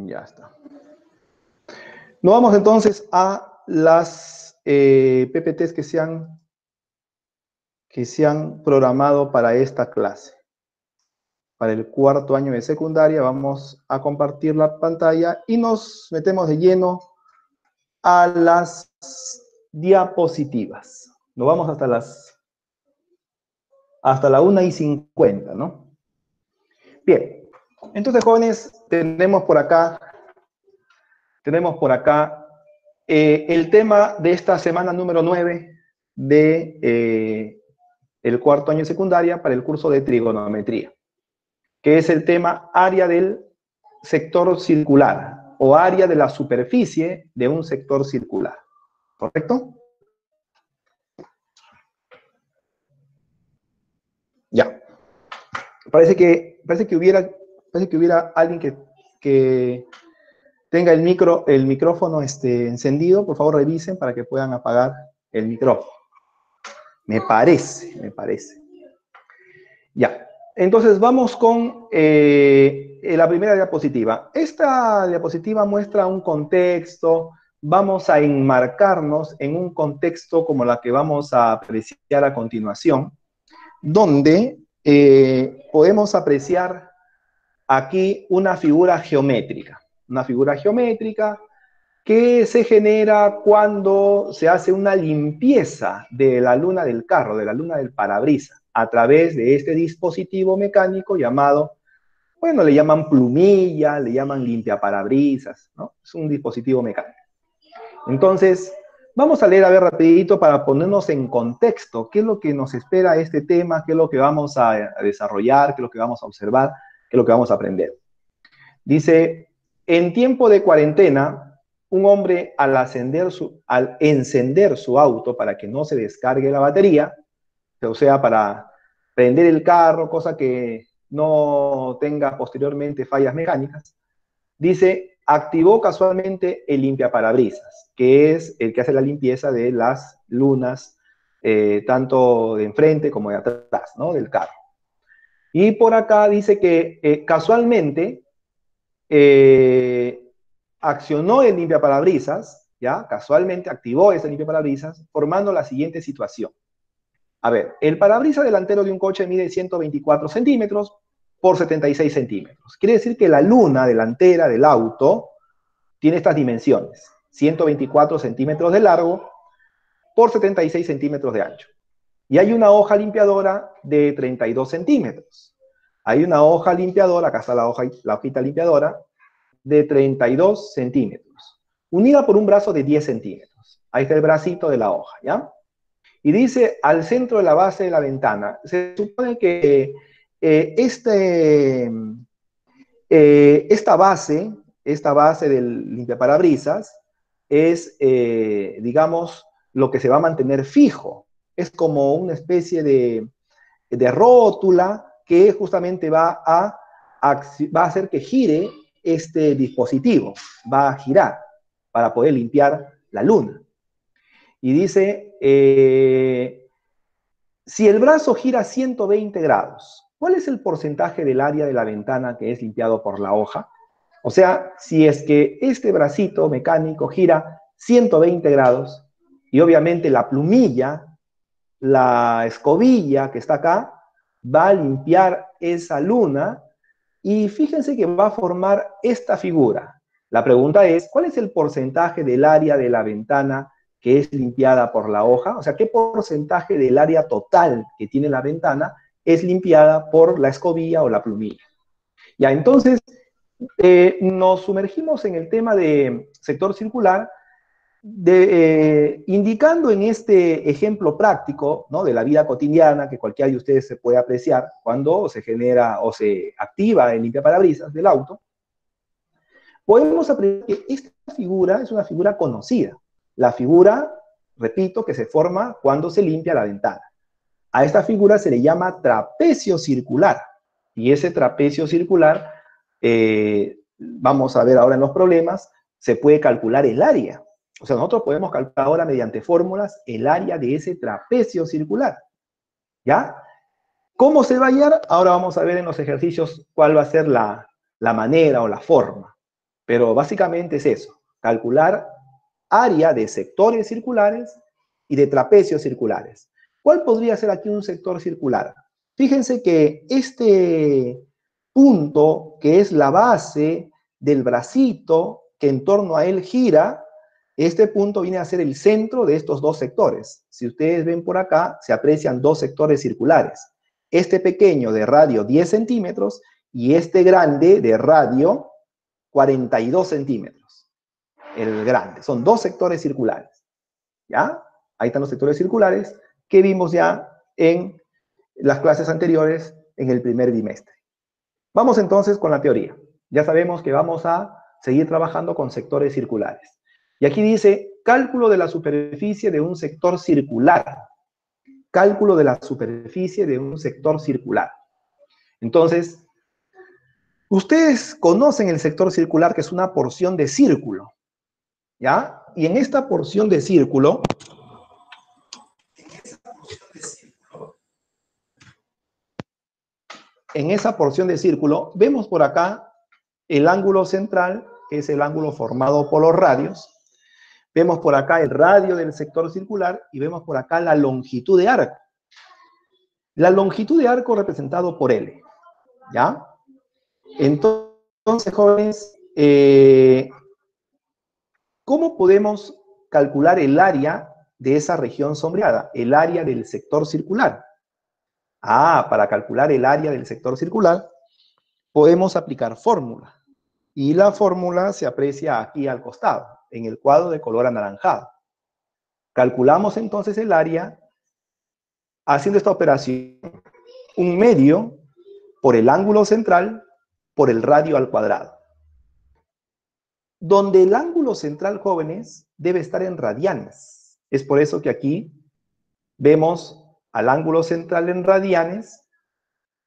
Ya está. Nos vamos entonces a las PPTs que se han programado para esta clase. Para el cuarto año de secundaria vamos a compartir la pantalla y nos metemos de lleno a las diapositivas. Nos vamos hasta la 1:50, ¿no? Bien, entonces, jóvenes, tenemos por acá el tema de esta semana número 9 de el cuarto año de secundaria para el curso de trigonometría, que es el tema área del sector circular o área de la superficie de un sector circular. ¿Correcto? Ya. Parece que hubiera alguien que tenga el micrófono encendido. Por favor, revisen para que puedan apagar el micrófono. Me parece. Ya. Entonces, vamos con la primera diapositiva. Esta diapositiva muestra un contexto. Vamos a enmarcarnos en un contexto como la que vamos a apreciar a continuación, donde podemos apreciar aquí una figura geométrica que se genera cuando se hace una limpieza de la luna del carro, de la luna del parabrisas, a través de este dispositivo mecánico llamado, bueno, le llaman plumilla, le llaman limpiaparabrisas, ¿no? Es un dispositivo mecánico. Entonces, vamos a leer a ver rapidito para ponernos en contexto qué es lo que nos espera este tema, qué es lo que vamos a desarrollar, qué es lo que vamos a observar, qué es lo que vamos a aprender. Dice, en tiempo de cuarentena, un hombre al encender su auto para que no se descargue la batería, o sea, para prender el carro, cosa que no tenga posteriormente fallas mecánicas, dice, activó casualmente el limpiaparabrisas, que es el que hace la limpieza de las lunas, tanto de enfrente como de atrás, ¿no? Del carro. Y por acá dice que casualmente accionó el limpiaparabrisas, ¿ya? Casualmente activó ese limpiaparabrisas, formando la siguiente situación. A ver, el parabrisas delantero de un coche mide 124 centímetros por 76 centímetros. Quiere decir que la luna delantera del auto tiene estas dimensiones: 124 centímetros de largo por 76 centímetros de ancho. Y hay una hoja limpiadora de 32 centímetros. Hay una hoja limpiadora, acá está la hojita limpiadora, de 32 centímetros, unida por un brazo de 10 centímetros. Ahí está el bracito de la hoja, ¿ya? Y dice, al centro de la base de la ventana. Se supone que esta base del limpiaparabrisas es, digamos, lo que se va a mantener fijo. Es como una especie de rótula que justamente va a hacer que gire este dispositivo, va a girar para poder limpiar la luna. Y dice, si el brazo gira 120 grados, ¿cuál es el porcentaje del área de la ventana que es limpiado por la hoja? O sea, si es que este bracito mecánico gira 120 grados y obviamente la plumilla, la escobilla que está acá, va a limpiar esa luna y fíjense que va a formar esta figura. La pregunta es, ¿cuál es el porcentaje del área de la ventana que es limpiada por la hoja? O sea, ¿qué porcentaje del área total que tiene la ventana es limpiada por la escobilla o la plumilla? Ya, entonces, nos sumergimos en el tema de sector circular, indicando en este ejemplo práctico, ¿no?, de la vida cotidiana que cualquiera de ustedes se puede apreciar cuando se genera o se activa el limpiaparabrisas del auto. Podemos apreciar que esta figura es una figura conocida. La figura, repito, que se forma cuando se limpia la ventana. A esta figura se le llama trapecio circular. Y ese trapecio circular, vamos a ver ahora en los problemas, se puede calcular el área. O sea, nosotros podemos calcular ahora mediante fórmulas el área de ese trapecio circular. ¿Ya? ¿Cómo se va a hallar? Ahora vamos a ver en los ejercicios cuál va a ser la manera o la forma. Pero básicamente es eso, calcular área de sectores circulares y de trapecios circulares. ¿Cuál podría ser aquí un sector circular? Fíjense que este punto, que es la base del bracito que en torno a él gira, este punto viene a ser el centro de estos dos sectores. Si ustedes ven por acá, se aprecian dos sectores circulares. Este pequeño de radio 10 centímetros y este grande de radio 42 centímetros. El grande. Son dos sectores circulares. ¿Ya? Ahí están los sectores circulares que vimos ya en las clases anteriores en el primer bimestre. Vamos entonces con la teoría. Ya sabemos que vamos a seguir trabajando con sectores circulares. Y aquí dice, cálculo de la superficie de un sector circular. Cálculo de la superficie de un sector circular. Entonces, ustedes conocen el sector circular, que es una porción de círculo, ¿ya? Y en esta porción de círculo, vemos por acá el ángulo central, que es el ángulo formado por los radios. Vemos por acá el radio del sector circular y vemos por acá la longitud de arco. La longitud de arco representado por L, ¿ya? Entonces, jóvenes, ¿cómo podemos calcular el área de esa región sombreada? El área del sector circular. Para calcular el área del sector circular, podemos aplicar fórmula. Y la fórmula se aprecia aquí al costado, en el cuadro de color anaranjado. Calculamos entonces el área haciendo esta operación. 1/2 por el ángulo central por el radio al cuadrado. Donde el ángulo central, jóvenes, debe estar en radianes. Es por eso que aquí vemos al ángulo central en radianes,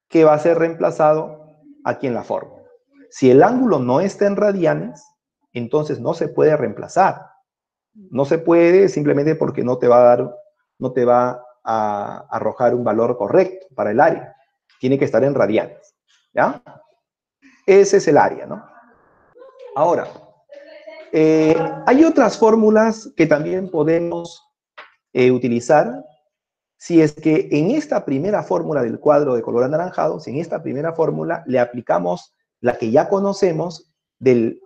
que va a ser reemplazado aquí en la fórmula. Si el ángulo no está en radianes, entonces no se puede reemplazar. No se puede simplemente porque no te va a arrojar un valor correcto para el área. Tiene que estar en radianes, ¿ya? Ese es el área, ¿no? Ahora, hay otras fórmulas que también podemos utilizar. Si es que en esta primera fórmula del cuadro de color anaranjado, si en esta primera fórmula le aplicamos la que ya conocemos de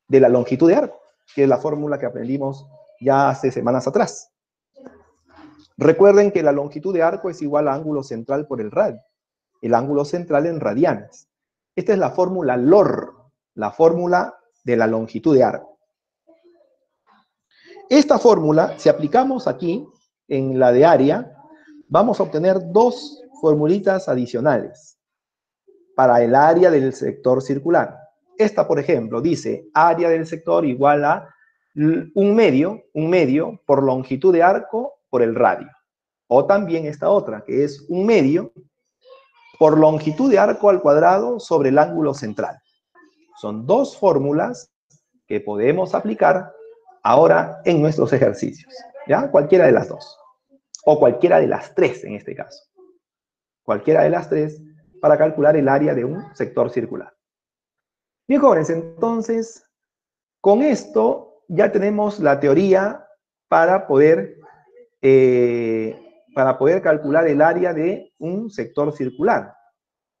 la longitud de arco, que es la fórmula que aprendimos ya hace semanas atrás. Recuerden que la longitud de arco es igual a ángulo central por el radio. El ángulo central en radianes. Esta es la fórmula LOR, la fórmula de la longitud de arco. Esta fórmula, si aplicamos aquí en la de área, vamos a obtener dos formulitas adicionales para el área del sector circular. Esta, por ejemplo, dice área del sector igual a 1/2 por longitud de arco por el radio. O también esta otra, que es 1/2 por longitud de arco al cuadrado sobre el ángulo central. Son dos fórmulas que podemos aplicar ahora en nuestros ejercicios, ¿ya? Cualquiera de las dos. O cualquiera de las tres en este caso. Cualquiera de las tres para calcular el área de un sector circular. Bien, jóvenes, entonces, con esto ya tenemos la teoría para poder calcular el área de un sector circular.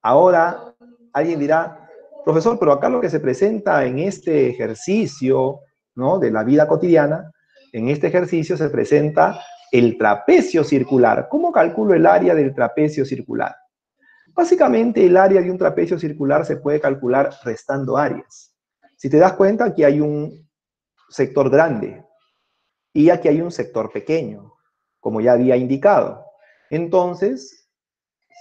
Ahora, alguien dirá, profesor, pero acá lo que se presenta en este ejercicio, ¿no?, de la vida cotidiana, en este ejercicio se presenta el trapecio circular. ¿Cómo calculo el área del trapecio circular? Básicamente, el área de un trapecio circular se puede calcular restando áreas. Si te das cuenta, aquí hay un sector grande y aquí hay un sector pequeño, como ya había indicado. Entonces,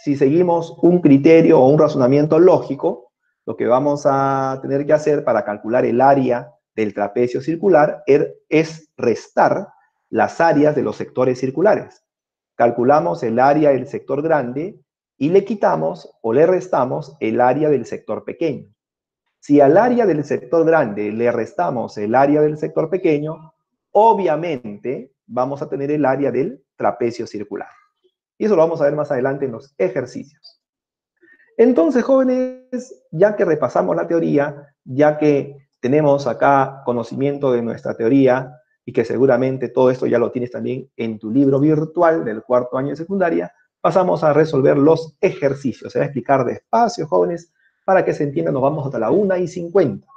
si seguimos un criterio o un razonamiento lógico, lo que vamos a tener que hacer para calcular el área del trapecio circular es restar las áreas de los sectores circulares. Calculamos el área del sector grande y le quitamos o le restamos el área del sector pequeño. Si al área del sector grande le restamos el área del sector pequeño, obviamente vamos a tener el área del trapecio circular. Y eso lo vamos a ver más adelante en los ejercicios. Entonces, jóvenes, ya que repasamos la teoría, ya que tenemos acá conocimiento de nuestra teoría y que seguramente todo esto ya lo tienes también en tu libro virtual del cuarto año de secundaria, pasamos a resolver los ejercicios. Se va a explicar despacio, jóvenes, para que se entienda. Nos vamos hasta la 1:50.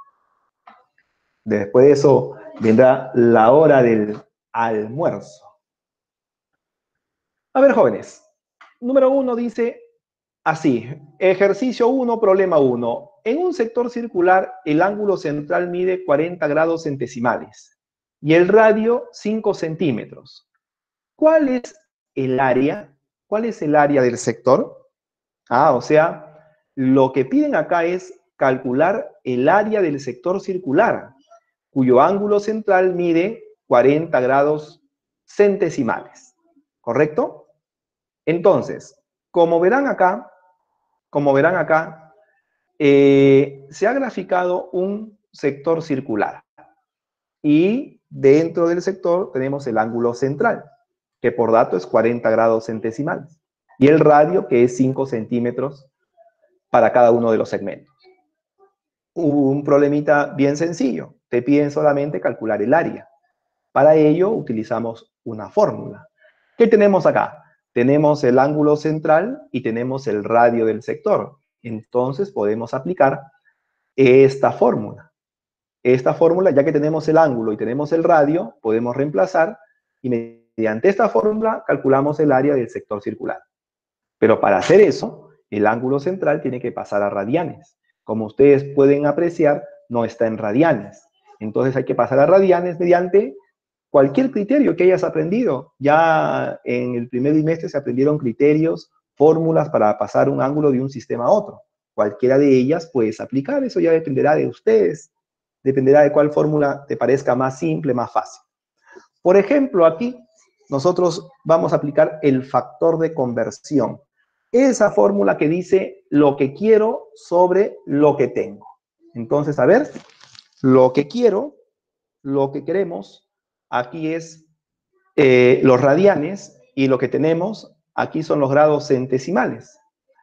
Después de eso vendrá la hora del almuerzo. A ver, jóvenes. Número 1 dice así, ejercicio 1, problema 1. En un sector circular, el ángulo central mide 40 grados centesimales y el radio 5 centímetros. ¿Cuál es el área? ¿Cuál es el área del sector? O sea, lo que piden acá es calcular el área del sector circular, cuyo ángulo central mide 40 grados centesimales. ¿Correcto? Entonces, como verán acá, se ha graficado un sector circular y dentro del sector tenemos el ángulo central, que por dato es 40 grados centesimales, y el radio, que es 5 centímetros para cada uno de los segmentos. Hubo un problemita bien sencillo, te piden solamente calcular el área. Para ello utilizamos una fórmula. ¿Qué tenemos acá? Tenemos el ángulo central y tenemos el radio del sector. Entonces podemos aplicar esta fórmula. Esta fórmula, ya que tenemos el ángulo y tenemos el radio, podemos reemplazar y mediante esta fórmula calculamos el área del sector circular. Pero para hacer eso, el ángulo central tiene que pasar a radianes. Como ustedes pueden apreciar, no está en radianes. Entonces hay que pasar a radianes mediante cualquier criterio que hayas aprendido. Ya en el primer bimestre se aprendieron criterios, fórmulas para pasar un ángulo de un sistema a otro. Cualquiera de ellas puedes aplicar, eso ya dependerá de ustedes. Dependerá de cuál fórmula te parezca más simple, más fácil. Por ejemplo, aquí nosotros vamos a aplicar el factor de conversión. Esa fórmula que dice lo que quiero sobre lo que tengo. Entonces, a ver, lo que quiero, lo que queremos, aquí es los radianes y lo que tenemos aquí son los grados centesimales.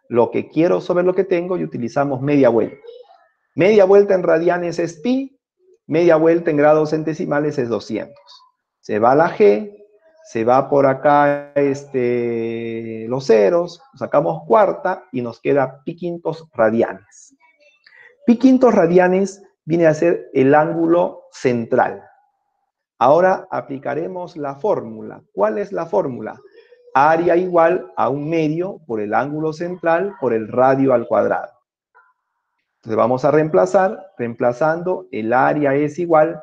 Lo que quiero sobre lo que tengo y utilizamos media vuelta. Media vuelta en radianes es pi, media vuelta en grados centesimales es 200. Se va la g, se va por acá los ceros, sacamos cuarta y nos queda pi quintos radianes. Pi quintos radianes viene a ser el ángulo central. Ahora aplicaremos la fórmula. ¿Cuál es la fórmula? Área igual a 1/2 por el ángulo central por el radio al cuadrado. Entonces vamos a reemplazar, reemplazando el área es igual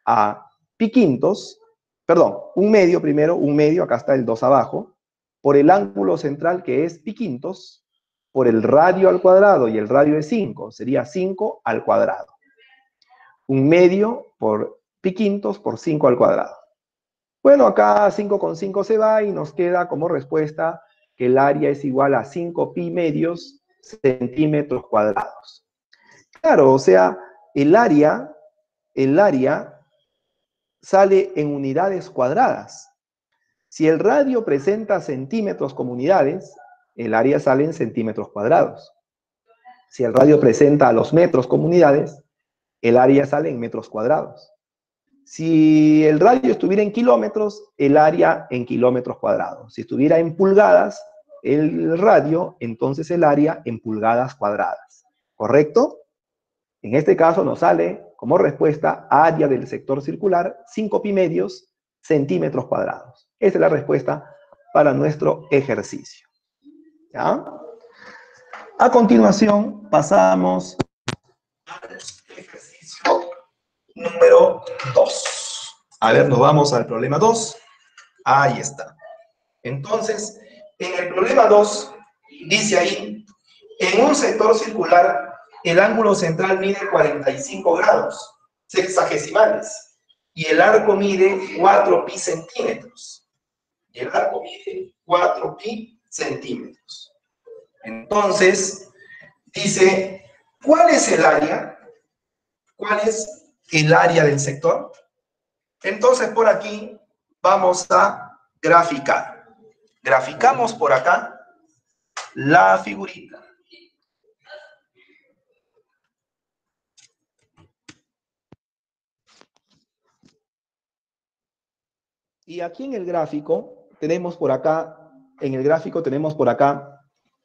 a pi quintos, perdón, 1/2 primero, 1/2, acá está el 2 abajo, por el ángulo central que es pi quintos, por el radio al cuadrado, y el radio es 5, sería 5 al cuadrado. 1/2 por pi quintos por 5 al cuadrado. Bueno, acá 5 con 5 se va y nos queda como respuesta que el área es igual a 5 pi medios centímetros cuadrados. Claro, o sea, el área sale en unidades cuadradas. Si el radio presenta centímetros como unidades, el área sale en centímetros cuadrados. Si el radio presenta los metros como unidades, el área sale en metros cuadrados. Si el radio estuviera en kilómetros, el área en kilómetros cuadrados. Si estuviera en pulgadas, el radio, entonces el área en pulgadas cuadradas. ¿Correcto? En este caso nos sale como respuesta área del sector circular 5 pi medios centímetros cuadrados. Esa es la respuesta para nuestro ejercicio. ¿Ya? A continuación pasamos al ejercicio número 2. A ver, nos vamos al problema 2. Ahí está. Entonces, en el problema 2, dice ahí, en un sector circular, el ángulo central mide 45 grados sexagesimales y el arco mide 4 pi centímetros. Y el arco mide 4 pi centímetros. Entonces, dice, ¿cuál es el área? ¿Cuál es el área del sector? Entonces, por aquí vamos a graficar. Graficamos por acá la figurita. Y aquí en el gráfico tenemos por acá,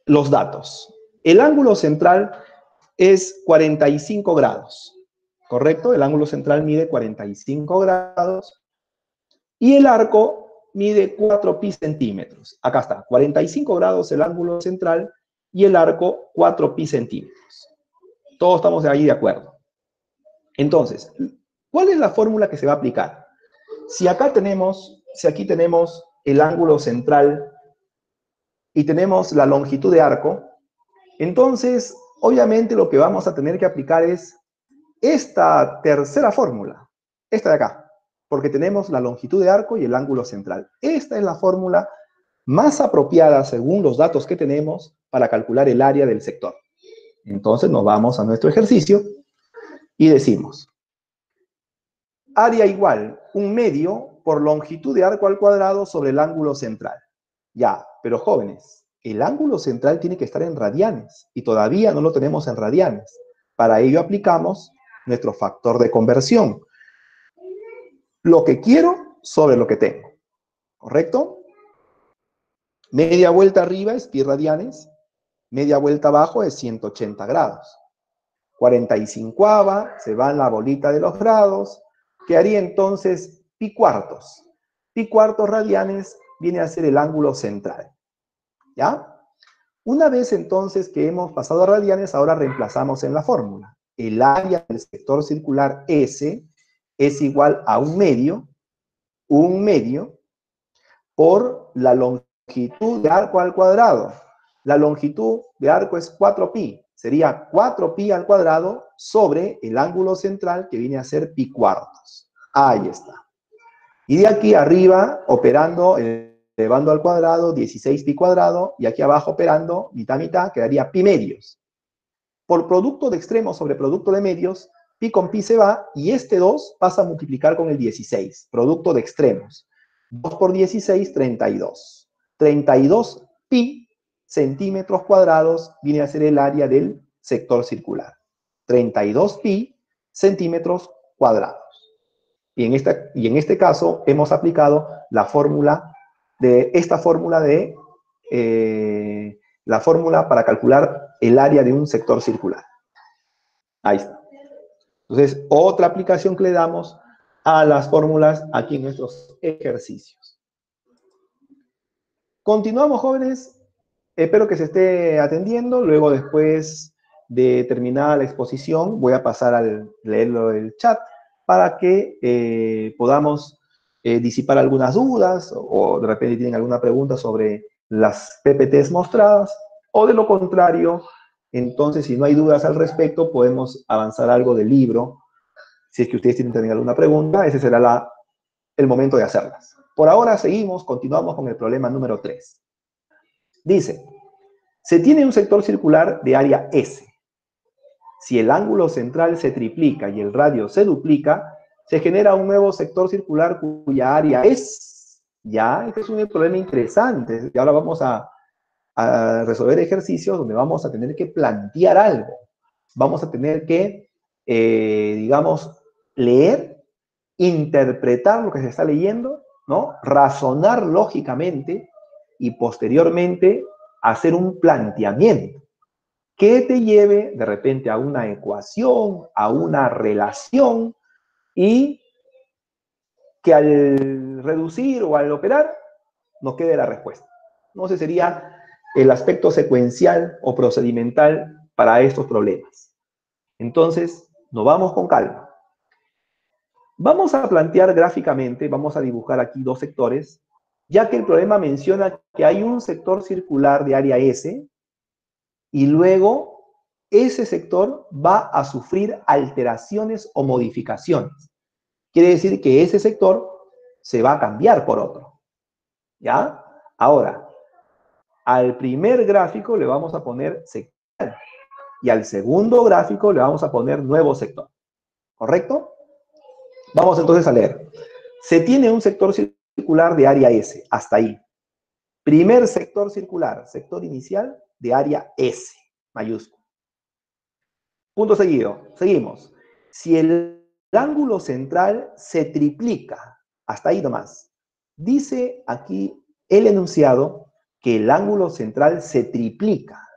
los datos. El ángulo central es 45 grados, ¿correcto? El ángulo central mide 45 grados y el arco mide 4 pi centímetros. Acá está, 45 grados el ángulo central y el arco 4 pi centímetros. Todos estamos ahí de acuerdo. Entonces, ¿cuál es la fórmula que se va a aplicar? Si aquí tenemos el ángulo central y tenemos la longitud de arco, entonces, obviamente lo que vamos a tener que aplicar es esta tercera fórmula, esta de acá, porque tenemos la longitud de arco y el ángulo central. Esta es la fórmula más apropiada, según los datos que tenemos, para calcular el área del sector. Entonces nos vamos a nuestro ejercicio y decimos, área igual, 1/2 por longitud de arco al cuadrado sobre el ángulo central. Ya, pero jóvenes, el ángulo central tiene que estar en radianes y todavía no lo tenemos en radianes. Para ello aplicamos nuestro factor de conversión. Lo que quiero sobre lo que tengo, ¿correcto? Media vuelta arriba es pi radianes, media vuelta abajo es 180 grados. 45ava se va en la bolita de los grados, que haría entonces pi cuartos. Pi cuartos radianes viene a ser el ángulo central, ¿ya? Una vez entonces que hemos pasado a radianes, ahora reemplazamos en la fórmula. El área del sector circular S es igual a 1/2 por la longitud de arco al cuadrado. La longitud de arco es 4pi. Sería 4pi al cuadrado sobre el ángulo central, que viene a ser pi cuartos. Ahí está. Y de aquí arriba, operando, elevando al cuadrado, 16 pi cuadrado, y aquí abajo operando, mitad, mitad, quedaría pi medios. Por producto de extremos sobre producto de medios, pi con pi se va, y este 2 pasa a multiplicar con el 16, producto de extremos. 2 por 16, 32. 32 pi centímetros cuadrados viene a ser el área del sector circular. 32 pi centímetros cuadrados. Y en este caso hemos aplicado la fórmula la fórmula para calcular el área de un sector circular. Ahí está. Entonces, otra aplicación que le damos a las fórmulas aquí en nuestros ejercicios. Continuamos, jóvenes. Espero que se esté atendiendo. Luego, después de terminar la exposición, voy a pasar a leerlo del chat para que podamos disipar algunas dudas o de repente tienen alguna pregunta sobre las PPTs mostradas, o de lo contrario, entonces si no hay dudas al respecto, podemos avanzar algo del libro. Si es que ustedes tienen también alguna pregunta, ese será el momento de hacerlas. Por ahora continuamos con el problema número 3. Dice, se tiene un sector circular de área S. Si el ángulo central se triplica y el radio se duplica, se genera un nuevo sector circular cuya área es, ya, este es un problema interesante, y ahora vamos a resolver ejercicios donde vamos a tener que plantear algo. Vamos a tener que, digamos, leer, interpretar lo que se está leyendo, ¿no? Razonar lógicamente y posteriormente hacer un planteamiento que te lleve de repente a una ecuación, a una relación, y que al reducir o al operar nos quede la respuesta. No sé, sería el aspecto secuencial o procedimental para estos problemas. Entonces, nos vamos con calma. Vamos a plantear gráficamente, vamos a dibujar aquí dos sectores, ya que el problema menciona que hay un sector circular de área S y luego ese sector va a sufrir alteraciones o modificaciones. Quiere decir que ese sector se va a cambiar por otro. ¿Ya? Ahora, al primer gráfico le vamos a poner sector y al segundo gráfico le vamos a poner nuevo sector. ¿Correcto? Vamos entonces a leer. Se tiene un sector circular de área S, hasta ahí. Primer sector circular, sector inicial de área S, mayúsculo. Punto seguido. Seguimos. Si el ángulo central se triplica, hasta ahí nomás, Dice aquí el enunciado que el ángulo central se triplica.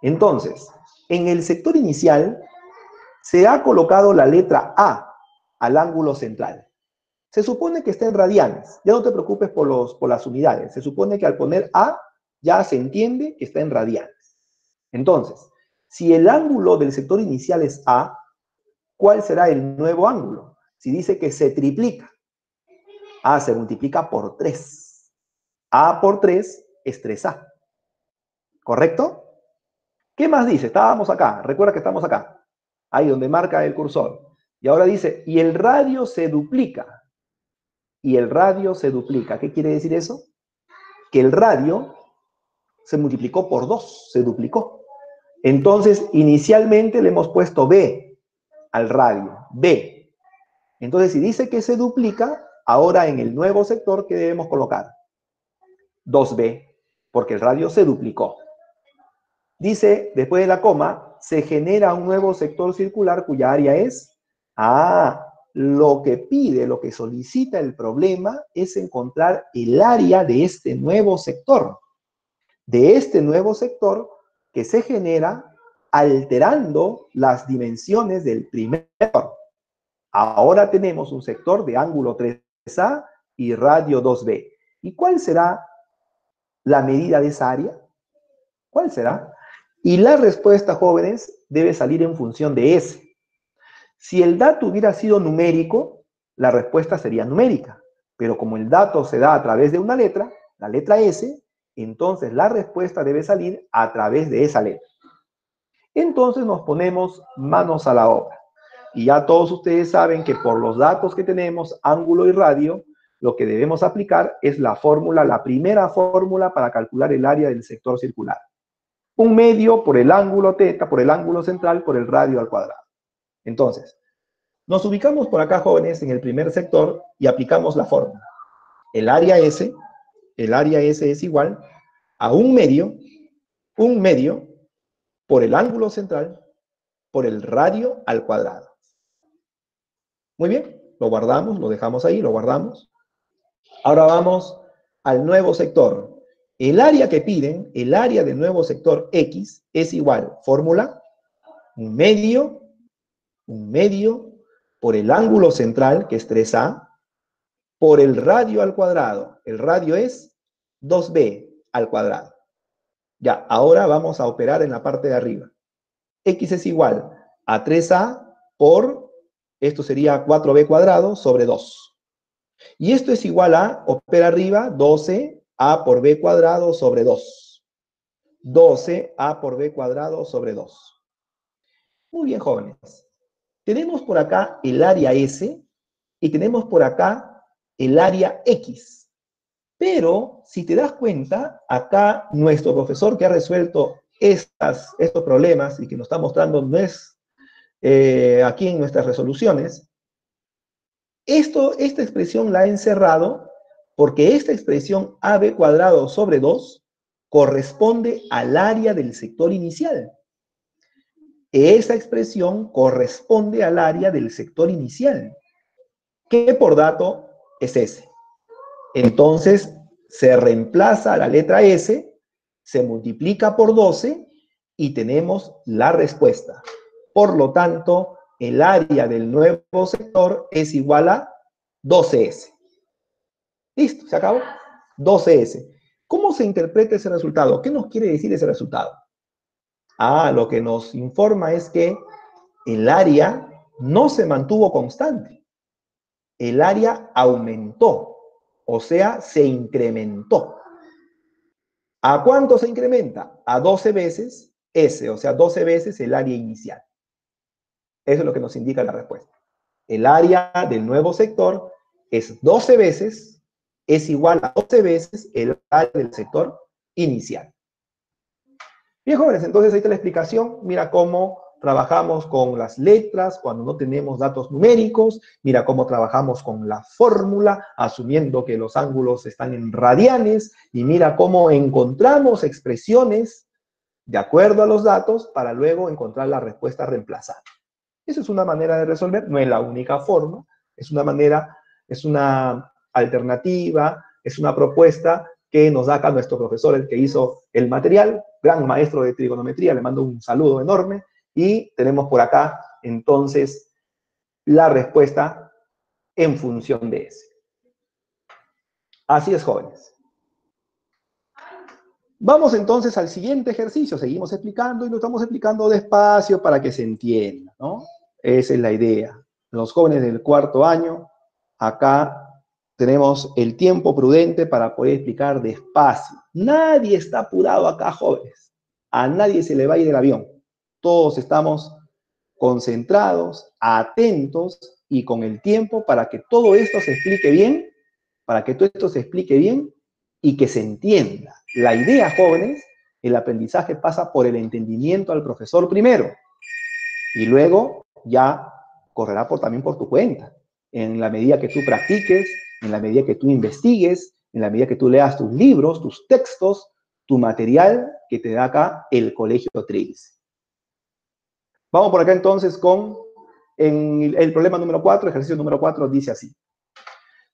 Entonces, en el sector inicial se ha colocado la letra A al ángulo central. Se supone que está en radianes. Ya no te preocupes por las unidades. Se supone que al poner A ya se entiende que está en radianes. Entonces, si el ángulo del sector inicial es A, ¿cuál será el nuevo ángulo? Si dice que se triplica, A se multiplica por 3. A por 3 es 3A. ¿Correcto? ¿Qué más dice? Estábamos acá. Recuerda que estamos acá. Ahí donde marca el cursor. Y ahora dice, y el radio se duplica. Y el radio se duplica. ¿Qué quiere decir eso? Que el radio se multiplicó por 2, se duplicó. Entonces, inicialmente le hemos puesto B al radio, B. Entonces, si dice que se duplica, ahora en el nuevo sector, ¿qué debemos colocar? 2B, porque el radio se duplicó. Dice, después de la coma, se genera un nuevo sector circular cuya área es... lo que pide, lo que solicita el problema es encontrar el área de este nuevo sector. De este nuevo sector que se genera alterando las dimensiones del primer sector. Ahora tenemos un sector de ángulo 3A y radio 2B. ¿Y cuál será la medida de esa área? ¿Cuál será? Y la respuesta, jóvenes, debe salir en función de S. Si el dato hubiera sido numérico, la respuesta sería numérica. Pero como el dato se da a través de una letra, la letra S, entonces la respuesta debe salir a través de esa letra. Entonces nos ponemos manos a la obra. Y ya todos ustedes saben que por los datos que tenemos, ángulo y radio, lo que debemos aplicar es la fórmula, la primera fórmula para calcular el área del sector circular. 1/2 por el ángulo θ, por el ángulo central, por el radio al cuadrado. Entonces, nos ubicamos por acá, jóvenes, en el primer sector y aplicamos la fórmula. El área S es igual a 1/2 por el ángulo central por el radio al cuadrado. Muy bien, lo guardamos, lo dejamos ahí, lo guardamos. Ahora vamos al nuevo sector. El área que piden, el área del nuevo sector X, es igual, fórmula, 1/2 por el ángulo central, que es 3A, por el radio al cuadrado. El radio es 2B al cuadrado. Ya, ahora vamos a operar en la parte de arriba. X es igual a 3A por, esto sería 4B cuadrado sobre 2. Y esto es igual a, opera arriba, 12A por B cuadrado sobre 2. 12A por B cuadrado sobre 2. Muy bien, jóvenes. Tenemos por acá el área S y tenemos por acá el área X. Pero, si te das cuenta, acá nuestro profesor que ha resuelto estos problemas y que nos está mostrando aquí en nuestras resoluciones, esta expresión la ha encerrado porque esta expresión AB cuadrado sobre 2 corresponde al área del sector inicial. Esa expresión corresponde al área del sector inicial, que por dato es S. Entonces, se reemplaza la letra S, se multiplica por 12 y tenemos la respuesta. Por lo tanto, el área del nuevo sector es igual a 12S. Listo, se acabó. 12S. ¿Cómo se interpreta ese resultado? ¿Qué nos quiere decir ese resultado? Lo que nos informa es que el área no se mantuvo constante. El área aumentó, o sea, se incrementó. ¿A cuánto se incrementa? A 12 veces S, o sea, 12 veces el área inicial. Eso es lo que nos indica la respuesta. El área del nuevo sector es 12 veces, es igual a 12 veces el área del sector inicial. Bien, jóvenes, entonces ahí está la explicación. Mira cómo trabajamos con las letras cuando no tenemos datos numéricos. Mira cómo trabajamos con la fórmula, asumiendo que los ángulos están en radianes. Y mira cómo encontramos expresiones de acuerdo a los datos para luego encontrar la respuesta reemplazada. Esa es una manera de resolver, no es la única forma, es una manera, es una alternativa Es una propuesta que nos da acá nuestro profesor, el que hizo el material, gran maestro de trigonometría, le mando un saludo enorme, y tenemos por acá, entonces, la respuesta en función de ese. Así es, jóvenes. Vamos entonces al siguiente ejercicio. Seguimos explicando y lo estamos explicando despacio para que se entienda, ¿no? Esa es la idea. Los jóvenes del cuarto año, acá tenemos el tiempo prudente para poder explicar despacio. Nadie está apurado acá, jóvenes. A nadie se le va a ir el avión. Todos estamos concentrados, atentos y con el tiempo para que todo esto se explique bien, y que se entienda. La idea, jóvenes, el aprendizaje pasa por el entendimiento al profesor primero y luego ya correrá también por tu cuenta. En la medida que tú practiques, en la medida que tú investigues, en la medida que tú leas tus libros, tus textos, tu material que te da acá el Colegio Trilce. Vamos por acá entonces con el problema número 4, ejercicio número 4, dice así.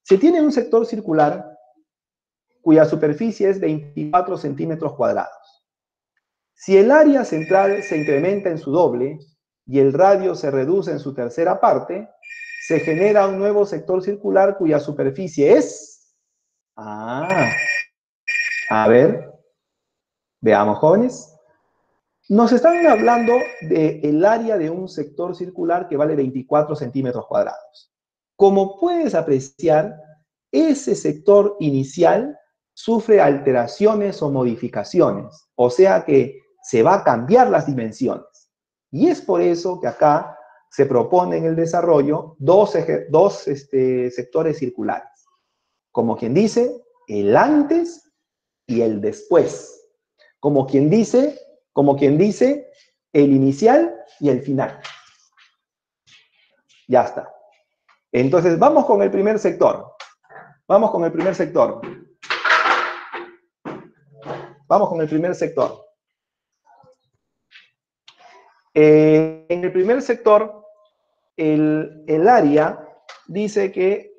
Se tiene un sector circular cuya superficie es 24 centímetros cuadrados. Si el área central se incrementa en su doble y el radio se reduce en su tercera parte, se genera un nuevo sector circular cuya superficie es... a ver, veamos, jóvenes. Nos están hablando del área de un sector circular que vale 24 centímetros cuadrados. Como puedes apreciar, ese sector inicial sufre alteraciones o modificaciones, o sea que se va a cambiar las dimensiones. Y es por eso que acá se propone en el desarrollo dos sectores circulares. Como quien dice, el antes y el después. Como quien dice, el inicial y el final. Ya está. Entonces, vamos con el primer sector. Vamos con el primer sector. En el primer sector, el área dice que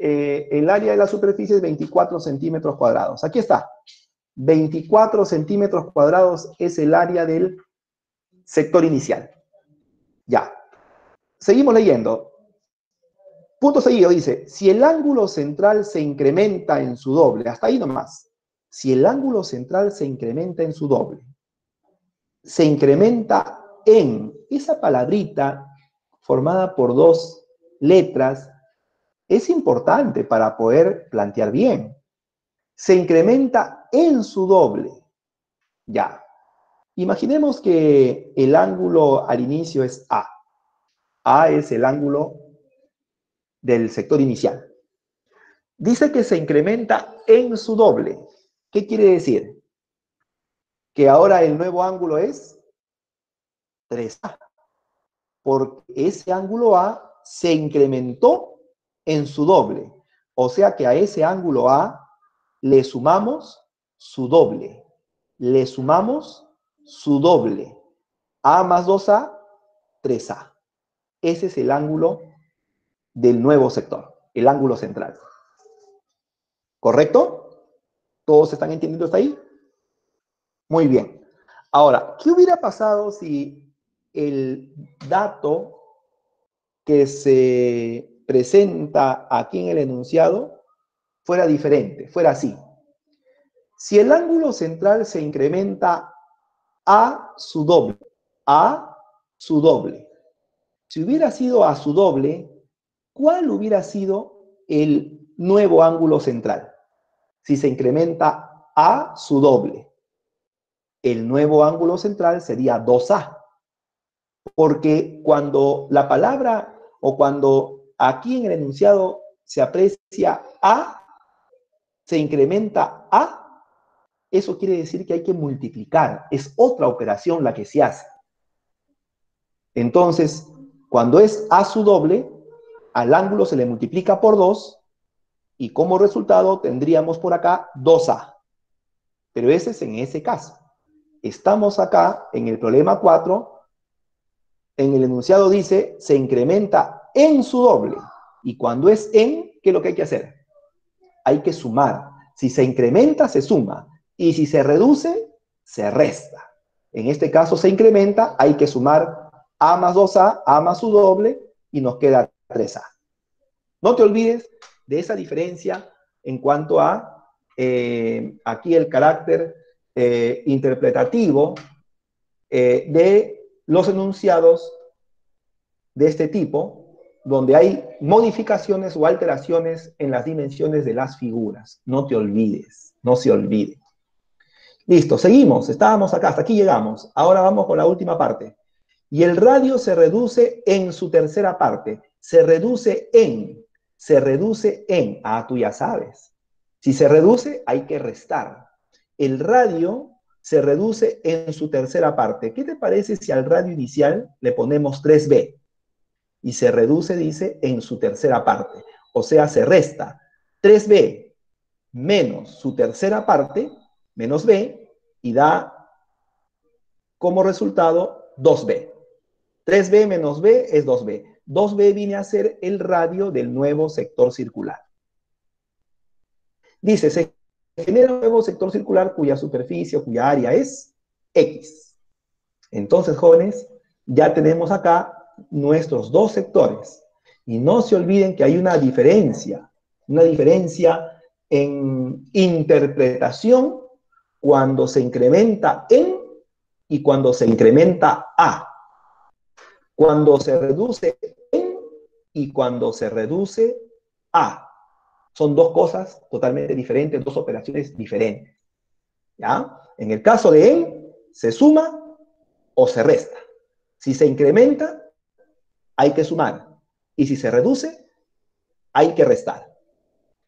el área de la superficie es 24 centímetros cuadrados. Aquí está. 24 centímetros cuadrados es el área del sector inicial. Ya. Seguimos leyendo. Punto seguido dice, si el ángulo central se incrementa en su doble, hasta ahí nomás. Si el ángulo central se incrementa en su doble, se incrementa en esa palabrita formada por dos letras, es importante para poder plantear bien. Se incrementa en su doble. Ya. Imaginemos que el ángulo al inicio es A. A es el ángulo del sector inicial. Dice que se incrementa en su doble. ¿Qué quiere decir? Que ahora el nuevo ángulo es 3A. Porque ese ángulo A se incrementó en su doble. O sea que a ese ángulo A le sumamos su doble. Le sumamos su doble. A más 2A, 3A. Ese es el ángulo del nuevo sector, el ángulo central. ¿Correcto? ¿Todos están entendiendo hasta ahí? Muy bien. Ahora, ¿qué hubiera pasado si el dato que se presenta aquí en el enunciado fuera diferente, fuera así? Si el ángulo central se incrementa a su doble, si hubiera sido a su doble, ¿cuál hubiera sido el nuevo ángulo central? Si se incrementa a su doble, el nuevo ángulo central sería 2A. Porque cuando la palabra o cuando aquí en el enunciado se aprecia A, se incrementa A, eso quiere decir que hay que multiplicar. Es otra operación la que se hace. Entonces, cuando es A su doble, al ángulo se le multiplica por 2 y como resultado tendríamos por acá 2A. Pero ese es en ese caso. Estamos acá en el problema 4. En el enunciado dice, se incrementa en su doble. Y cuando es en, ¿qué es lo que hay que hacer? Hay que sumar. Si se incrementa, se suma. Y si se reduce, se resta. En este caso se incrementa, hay que sumar A más 2A, A más su doble, y nos queda 3A. No te olvides de esa diferencia en cuanto a aquí el carácter interpretativo de los enunciados de este tipo, donde hay modificaciones o alteraciones en las dimensiones de las figuras. No te olvides, no se olvide. Listo, seguimos, estábamos acá, hasta aquí llegamos. Ahora vamos con la última parte. Y el radio se reduce en su tercera parte. Se reduce en. Ah, tú ya sabes. Si se reduce, hay que restar. El radio se reduce en su tercera parte. ¿Qué te parece si al radio inicial le ponemos 3B? Y se reduce, dice, en su tercera parte. O sea, se resta 3B menos su tercera parte, menos B, y da como resultado 2B. 3B menos B es 2B. 2B viene a ser el radio del nuevo sector circular. Dice, se genera un nuevo sector circular cuya superficie o cuya área es X. Entonces, jóvenes, ya tenemos acá nuestros dos sectores. Y no se olviden que hay una diferencia en interpretación cuando se incrementa en y cuando se incrementa a. Cuando se reduce en y cuando se reduce a. Son dos cosas totalmente diferentes, dos operaciones diferentes. ¿Ya? En el caso de en, se suma o se resta. Si se incrementa, hay que sumar. Y si se reduce, hay que restar.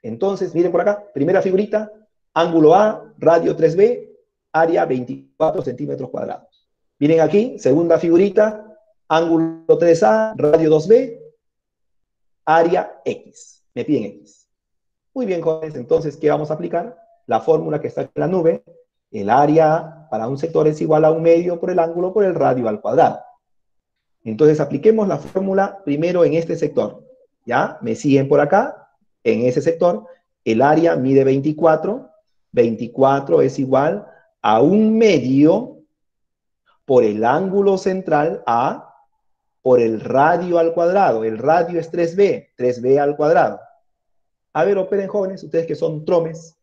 Entonces, miren por acá, primera figurita, ángulo A, radio 3B, área 24 centímetros cuadrados. Miren aquí, segunda figurita, ángulo 3A, radio 2B, área X. Me piden X. Muy bien, jóvenes, entonces, ¿qué vamos a aplicar? La fórmula que está en la nube, el área para un sector es igual a 1 medio por el ángulo por el radio al cuadrado. Entonces, apliquemos la fórmula primero en este sector. ¿Ya? Me siguen por acá. En ese sector, el área mide 24. 24 es igual a 1 medio por el ángulo central A por el radio al cuadrado. El radio es 3B. 3B al cuadrado. A ver, operen, jóvenes, ustedes que son tromes.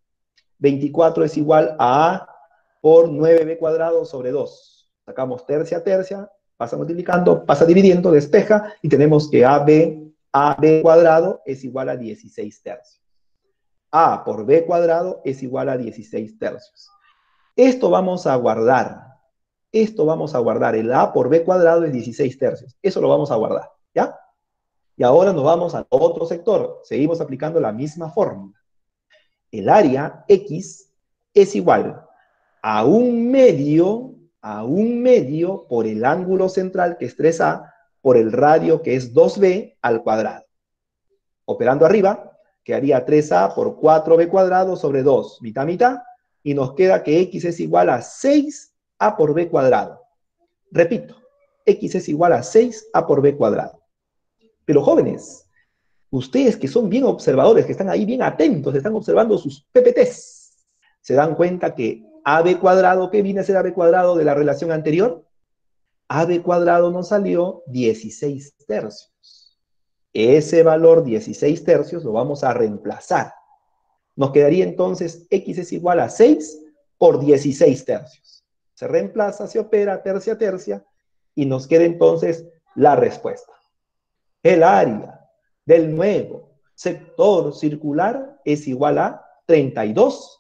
24 es igual a por 9B cuadrado sobre 2. Sacamos tercia, tercia. Pasa multiplicando, pasa dividiendo, despeja, y tenemos que AB cuadrado es igual a 16 tercios. A por B cuadrado es igual a 16 tercios. Esto vamos a guardar. El A por B cuadrado es 16 tercios. Eso lo vamos a guardar, ¿ya? Y ahora nos vamos al otro sector. Seguimos aplicando la misma fórmula. El área X es igual a 1 medio por el ángulo central, que es 3A, por el radio, que es 2B, al cuadrado. Operando arriba, quedaría 3A por 4B cuadrado sobre 2, mitad, mitad, y nos queda que X es igual a 6A por B cuadrado. Repito, X es igual a 6A por B cuadrado. Pero jóvenes, ustedes que son bien observadores, que están ahí bien atentos, están observando sus PPTs, se dan cuenta que AB cuadrado, ¿qué viene a ser AB cuadrado de la relación anterior? AB cuadrado nos salió 16 tercios. Ese valor 16 tercios lo vamos a reemplazar. Nos quedaría entonces X es igual a 6 por 16 tercios. Se reemplaza, se opera tercia, tercia, y nos queda entonces la respuesta. El área del nuevo sector circular es igual a 32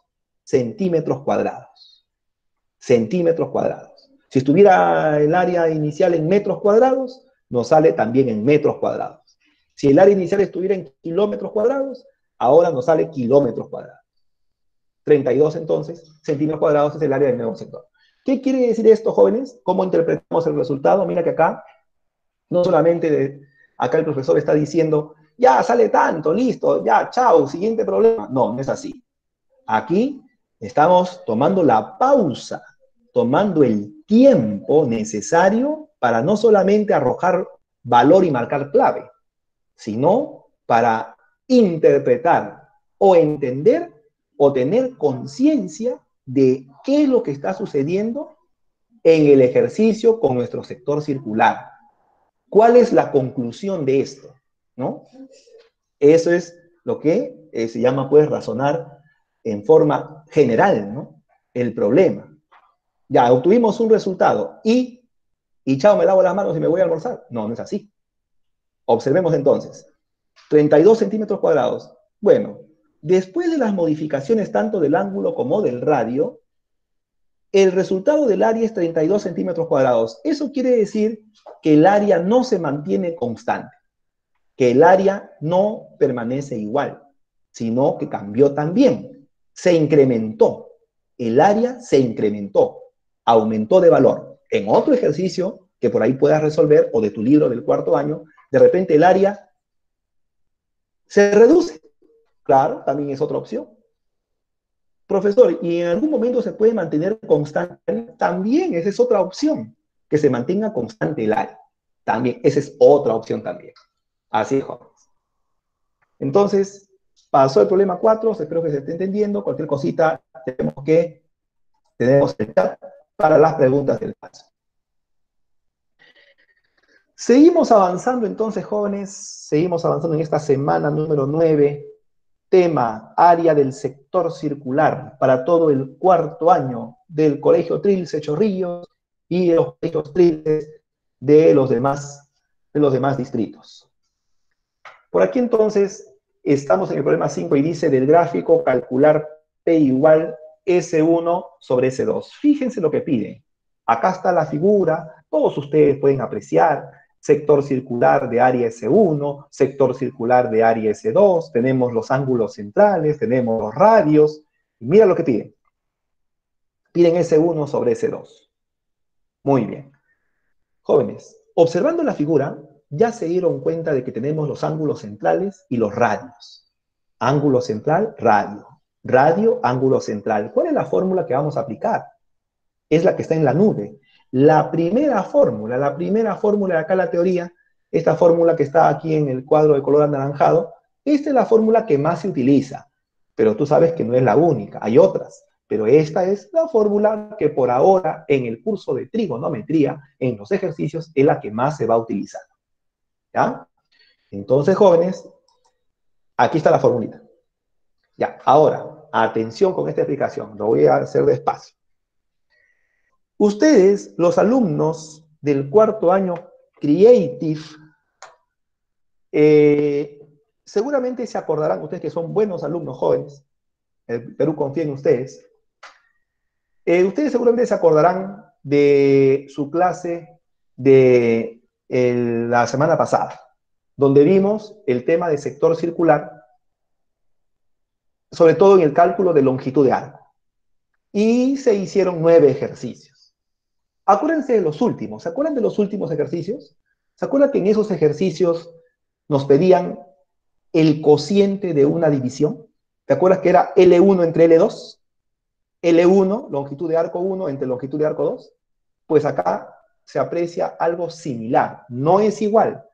centímetros cuadrados. Centímetros cuadrados. Si estuviera el área inicial en metros cuadrados, nos sale también en metros cuadrados. Si el área inicial estuviera en kilómetros cuadrados, ahora nos sale kilómetros cuadrados. 32 entonces centímetros cuadrados es el área del nuevo sector. ¿Qué quiere decir esto, jóvenes? ¿Cómo interpretamos el resultado? Mira que acá, no solamente acá el profesor está diciendo, ya sale tanto, listo, ya, chao, siguiente problema. No, no es así. Aquí estamos tomando la pausa, tomando el tiempo necesario para no solamente arrojar valor y marcar clave, sino para interpretar o entender o tener conciencia de qué es lo que está sucediendo en el ejercicio con nuestro sector circular. ¿Cuál es la conclusión de esto? ¿No? Eso es lo que se llama, pues, razonar en forma general, ¿no? El problema. Ya, obtuvimos un resultado y chao, me lavo las manos y me voy a almorzar. No, no es así. Observemos entonces. 32 centímetros cuadrados. Bueno, después de las modificaciones tanto del ángulo como del radio, el resultado del área es 32 centímetros cuadrados. Eso quiere decir que el área no se mantiene constante, que el área no permanece igual, sino que cambió también, se incrementó. El área se incrementó, aumentó de valor. En otro ejercicio que por ahí puedas resolver, o de tu libro del cuarto año, de repente el área se reduce. Claro, también es otra opción. Profesor, ¿y en algún momento se puede mantener constante? También, esa es otra opción, que se mantenga constante el área. También, esa es otra opción también. Así es, jóvenes. Entonces, pasó el problema 4, espero que se esté entendiendo. Cualquier cosita, tenemos el chat para las preguntas del paso. Seguimos avanzando entonces, jóvenes, seguimos avanzando en esta semana número 9, tema, área del sector circular, para todo el cuarto año del Colegio Trilce Chorrillos y de los colegios Trilces de los demás distritos. Por aquí entonces estamos en el problema 5 y dice del gráfico calcular P igual S1 sobre S2. Fíjense lo que pide. Acá está la figura, todos ustedes pueden apreciar sector circular de área S1, sector circular de área S2, tenemos los ángulos centrales, tenemos los radios, y mira lo que piden. Piden S1 sobre S2. Muy bien. Jóvenes, observando la figura, ya se dieron cuenta de que tenemos los ángulos centrales y los radios. Ángulo central, radio. Radio, ángulo central. ¿Cuál es la fórmula que vamos a aplicar? Es la que está en la nube. La primera fórmula de acá en la teoría, esta fórmula que está aquí en el cuadro de color anaranjado, esta es la fórmula que más se utiliza, pero tú sabes que no es la única, hay otras, pero esta es la fórmula que por ahora en el curso de trigonometría, en los ejercicios, es la que más se va a utilizar. ¿Ya? Entonces, jóvenes, aquí está la formulita. Ya, ahora, atención con esta explicación, lo voy a hacer despacio. Ustedes, los alumnos del cuarto año Creative, seguramente se acordarán, ustedes que son buenos alumnos jóvenes, el Perú confía en ustedes, ustedes seguramente se acordarán de su clase de la semana pasada, donde vimos el tema del sector circular, sobre todo en el cálculo de longitud de arco. Y se hicieron 9 ejercicios. Acuérdense de los últimos. ¿Se acuerdan de los últimos ejercicios? ¿Se acuerdan que en esos ejercicios nos pedían el cociente de una división? ¿Te acuerdas que era L1 entre L2? L1, longitud de arco 1 entre longitud de arco 2. Pues acá se aprecia algo similar. No es igual,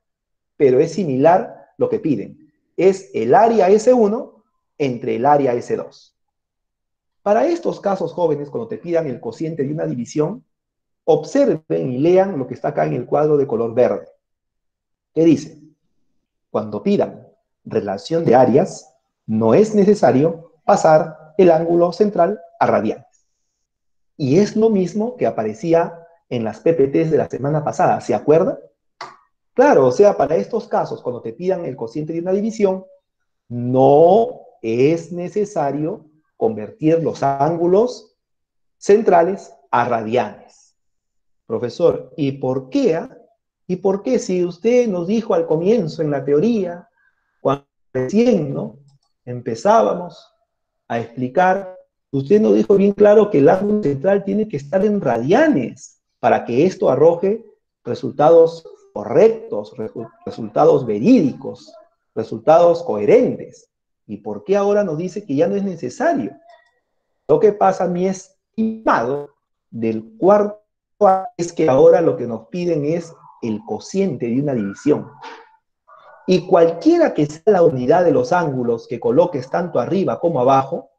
pero es similar lo que piden. Es el área S1 entre el área S2. Para estos casos, jóvenes, cuando te pidan el cociente de una división, observen y lean lo que está acá en el cuadro de color verde. ¿Qué dice? Cuando pidan relación de áreas, no es necesario pasar el ángulo central a radianes. Y es lo mismo que aparecía en las PPTs de la semana pasada, ¿se acuerdan? Claro, o sea, para estos casos, cuando te pidan el cociente de una división, no es necesario convertir los ángulos centrales a radianes. Profesor, ¿y por qué? ¿Y por qué si usted nos dijo al comienzo en la teoría, cuando recién, ¿no?, empezábamos a explicar, usted nos dijo bien claro que el ángulo central tiene que estar en radianes para que esto arroje resultados correctos, resultados verídicos, resultados coherentes? ¿Y por qué ahora nos dice que ya no es necesario? Lo que pasa, mi estimado, del cuarto es que ahora lo que nos piden es el cociente de una división. Y cualquiera que sea la unidad de los ángulos que coloques tanto arriba como abajo,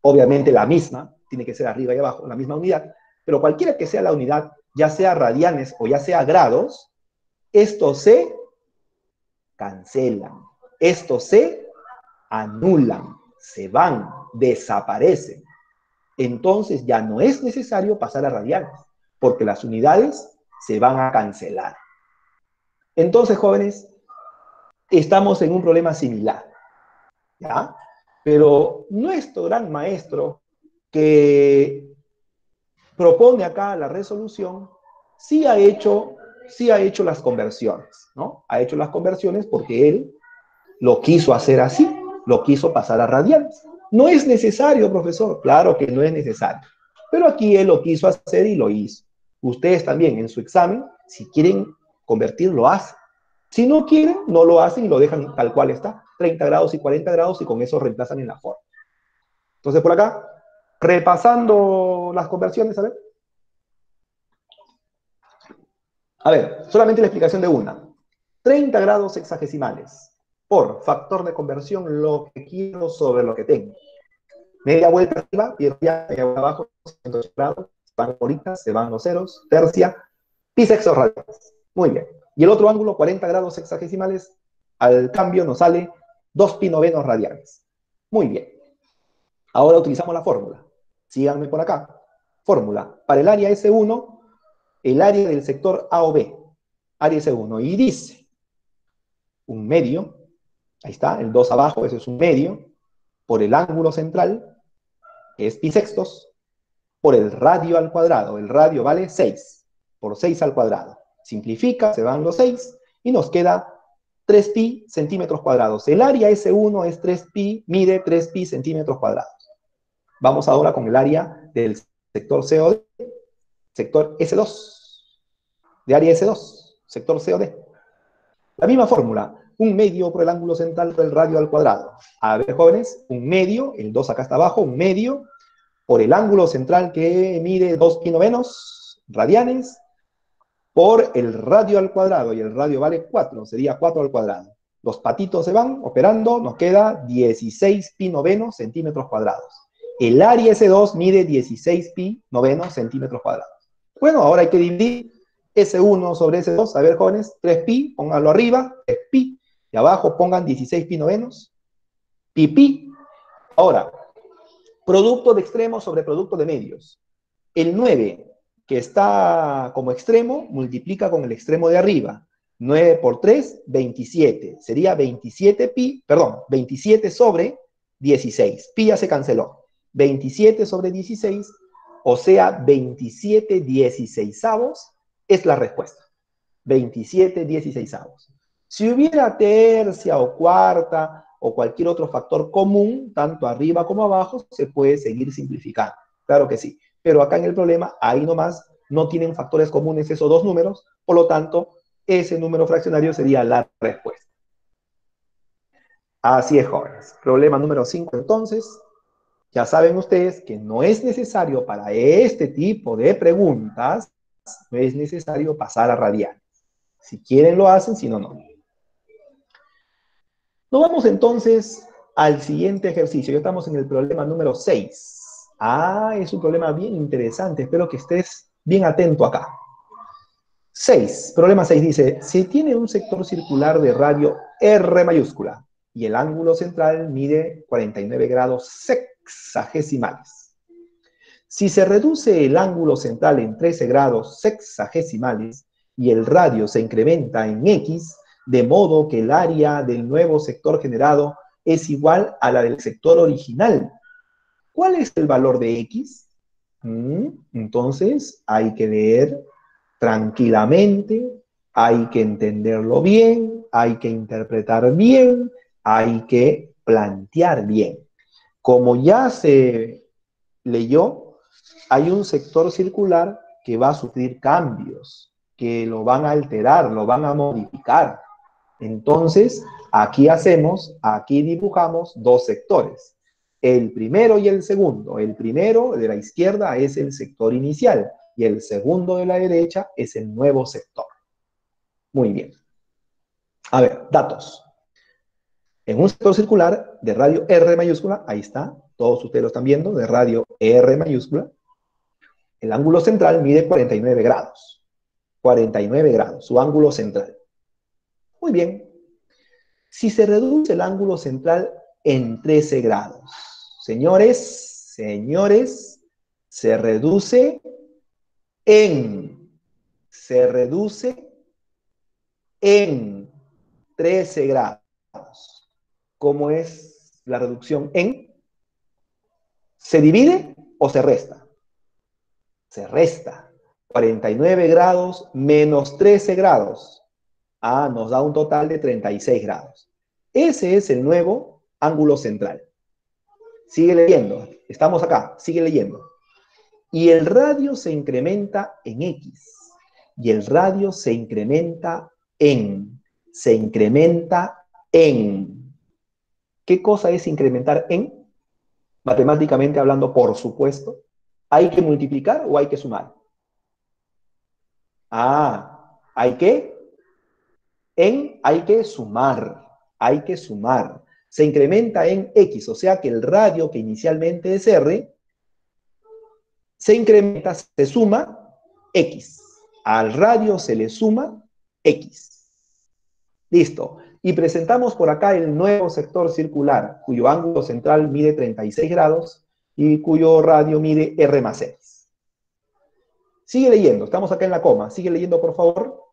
obviamente la misma, tiene que ser arriba y abajo, la misma unidad, pero cualquiera que sea la unidad, ya sea radianes o ya sea grados, estos se cancelan, estos se anulan, se van, desaparecen. Entonces ya no es necesario pasar a radianes, porque las unidades se van a cancelar. Entonces, jóvenes, estamos en un problema similar, ¿ya? Pero nuestro gran maestro que propone acá la resolución, sí ha hecho las conversiones, ¿no? Ha hecho las conversiones porque él lo quiso hacer así, lo quiso pasar a radianes. No es necesario, profesor, claro que no es necesario, pero aquí él lo quiso hacer y lo hizo. Ustedes también en su examen, si quieren convertir, lo hacen. Si no quieren, no lo hacen y lo dejan tal cual está, 30 grados y 40 grados, y con eso reemplazan en la forma. Entonces, por acá, repasando las conversiones, solamente la explicación de una. 30 grados sexagesimales por factor de conversión, lo que quiero sobre lo que tengo. Media vuelta arriba, media vuelta abajo, 180 grados, van bolitas, se van los ceros, tercia, pi sextos radianes. Muy bien. Y el otro ángulo, 40 grados sexagesimales, al cambio nos sale 2 pi novenos radianes. Muy bien. Ahora utilizamos la fórmula. Síganme por acá. Fórmula. Para el área S1, el área del sector A o B. Área S1. Y dice, un medio, ahí está, el 2 abajo, eso es un medio, por el ángulo central, que es pi sextos, por el radio al cuadrado. El radio vale 6, por 6 al cuadrado. Simplifica, se van los 6, y nos queda 3 pi centímetros cuadrados. El área S1 es 3 pi, mide 3 pi centímetros cuadrados. Vamos ahora con el área del sector COD, sector S2, de área S2, sector COD. La misma fórmula, un medio por el ángulo central del radio al cuadrado. A ver, jóvenes, un medio, el 2 acá está abajo, un medio por el ángulo central que mide 2 pi novenos radianes por el radio al cuadrado, y el radio vale 4, sería 4 al cuadrado. Los patitos se van operando, nos queda 16 pi novenos centímetros cuadrados. El área S2 mide 16 pi novenos centímetros cuadrados. Bueno, ahora hay que dividir S1 sobre S2. A ver, jóvenes, 3 pi, pónganlo arriba, 3 pi, y abajo pongan 16 pi novenos, pi pi. Ahora, producto de extremos sobre producto de medios. El 9, que está como extremo, multiplica con el extremo de arriba. 9 por 3, 27. Sería 27 pi, perdón, 27 sobre 16. Pi ya se canceló. 27 sobre 16, o sea, 27 dieciseisavos es la respuesta. 27 dieciseisavos. Si hubiera tercia o cuarta o cualquier otro factor común, tanto arriba como abajo, se puede seguir simplificando. Claro que sí. Pero acá en el problema, ahí nomás, no tienen factores comunes esos dos números, por lo tanto, ese número fraccionario sería la respuesta. Así es, jóvenes. Problema número 5, entonces. Ya saben ustedes que no es necesario para este tipo de preguntas, no es necesario pasar a radianes. Si quieren lo hacen, si no, no. Nos vamos entonces al siguiente ejercicio. Ya estamos en el problema número 6. Es un problema bien interesante. Espero que estés bien atento acá. 6. Problema 6 dice, si tiene un sector circular de radio R mayúscula y el ángulo central mide 49 grados sexagesimales. Si se reduce el ángulo central en 13 grados sexagesimales y el radio se incrementa en X, de modo que el área del nuevo sector generado es igual a la del sector original, ¿cuál es el valor de X? Entonces hay que ver tranquilamente, hay que entenderlo bien, hay que interpretar bien, hay que plantear bien. Como ya se leyó, hay un sector circular que va a sufrir cambios, que lo van a alterar, lo van a modificar. Entonces, aquí dibujamos dos sectores, el primero y el segundo. El primero de la izquierda es el sector inicial y el segundo de la derecha es el nuevo sector. Muy bien. A ver, datos. En un sector circular de radio R mayúscula, ahí está, todos ustedes lo están viendo, de radio R mayúscula, el ángulo central mide 49 grados. 49 grados, su ángulo central. Muy bien. Si se reduce el ángulo central en 13 grados, señores, se reduce en 13 grados. ¿Cómo es la reducción en? ¿Se divide o se resta? Se resta. 49 grados menos 13 grados. Nos da un total de 36 grados. Ese es el nuevo ángulo central. Sigue leyendo. Estamos acá. Sigue leyendo. Y el radio se incrementa en X. Y el radio se incrementa en. Se incrementa en. ¿Qué cosa es incrementar en? Matemáticamente hablando, por supuesto. ¿Hay que multiplicar o hay que sumar? Hay que sumar. Hay que sumar. Se incrementa en X, o sea que el radio que inicialmente es R, se incrementa, se suma X. Al radio se le suma X. Listo. Y presentamos por acá el nuevo sector circular, cuyo ángulo central mide 36 grados y cuyo radio mide R más X. Sigue leyendo, estamos acá en la coma. Sigue leyendo, por favor.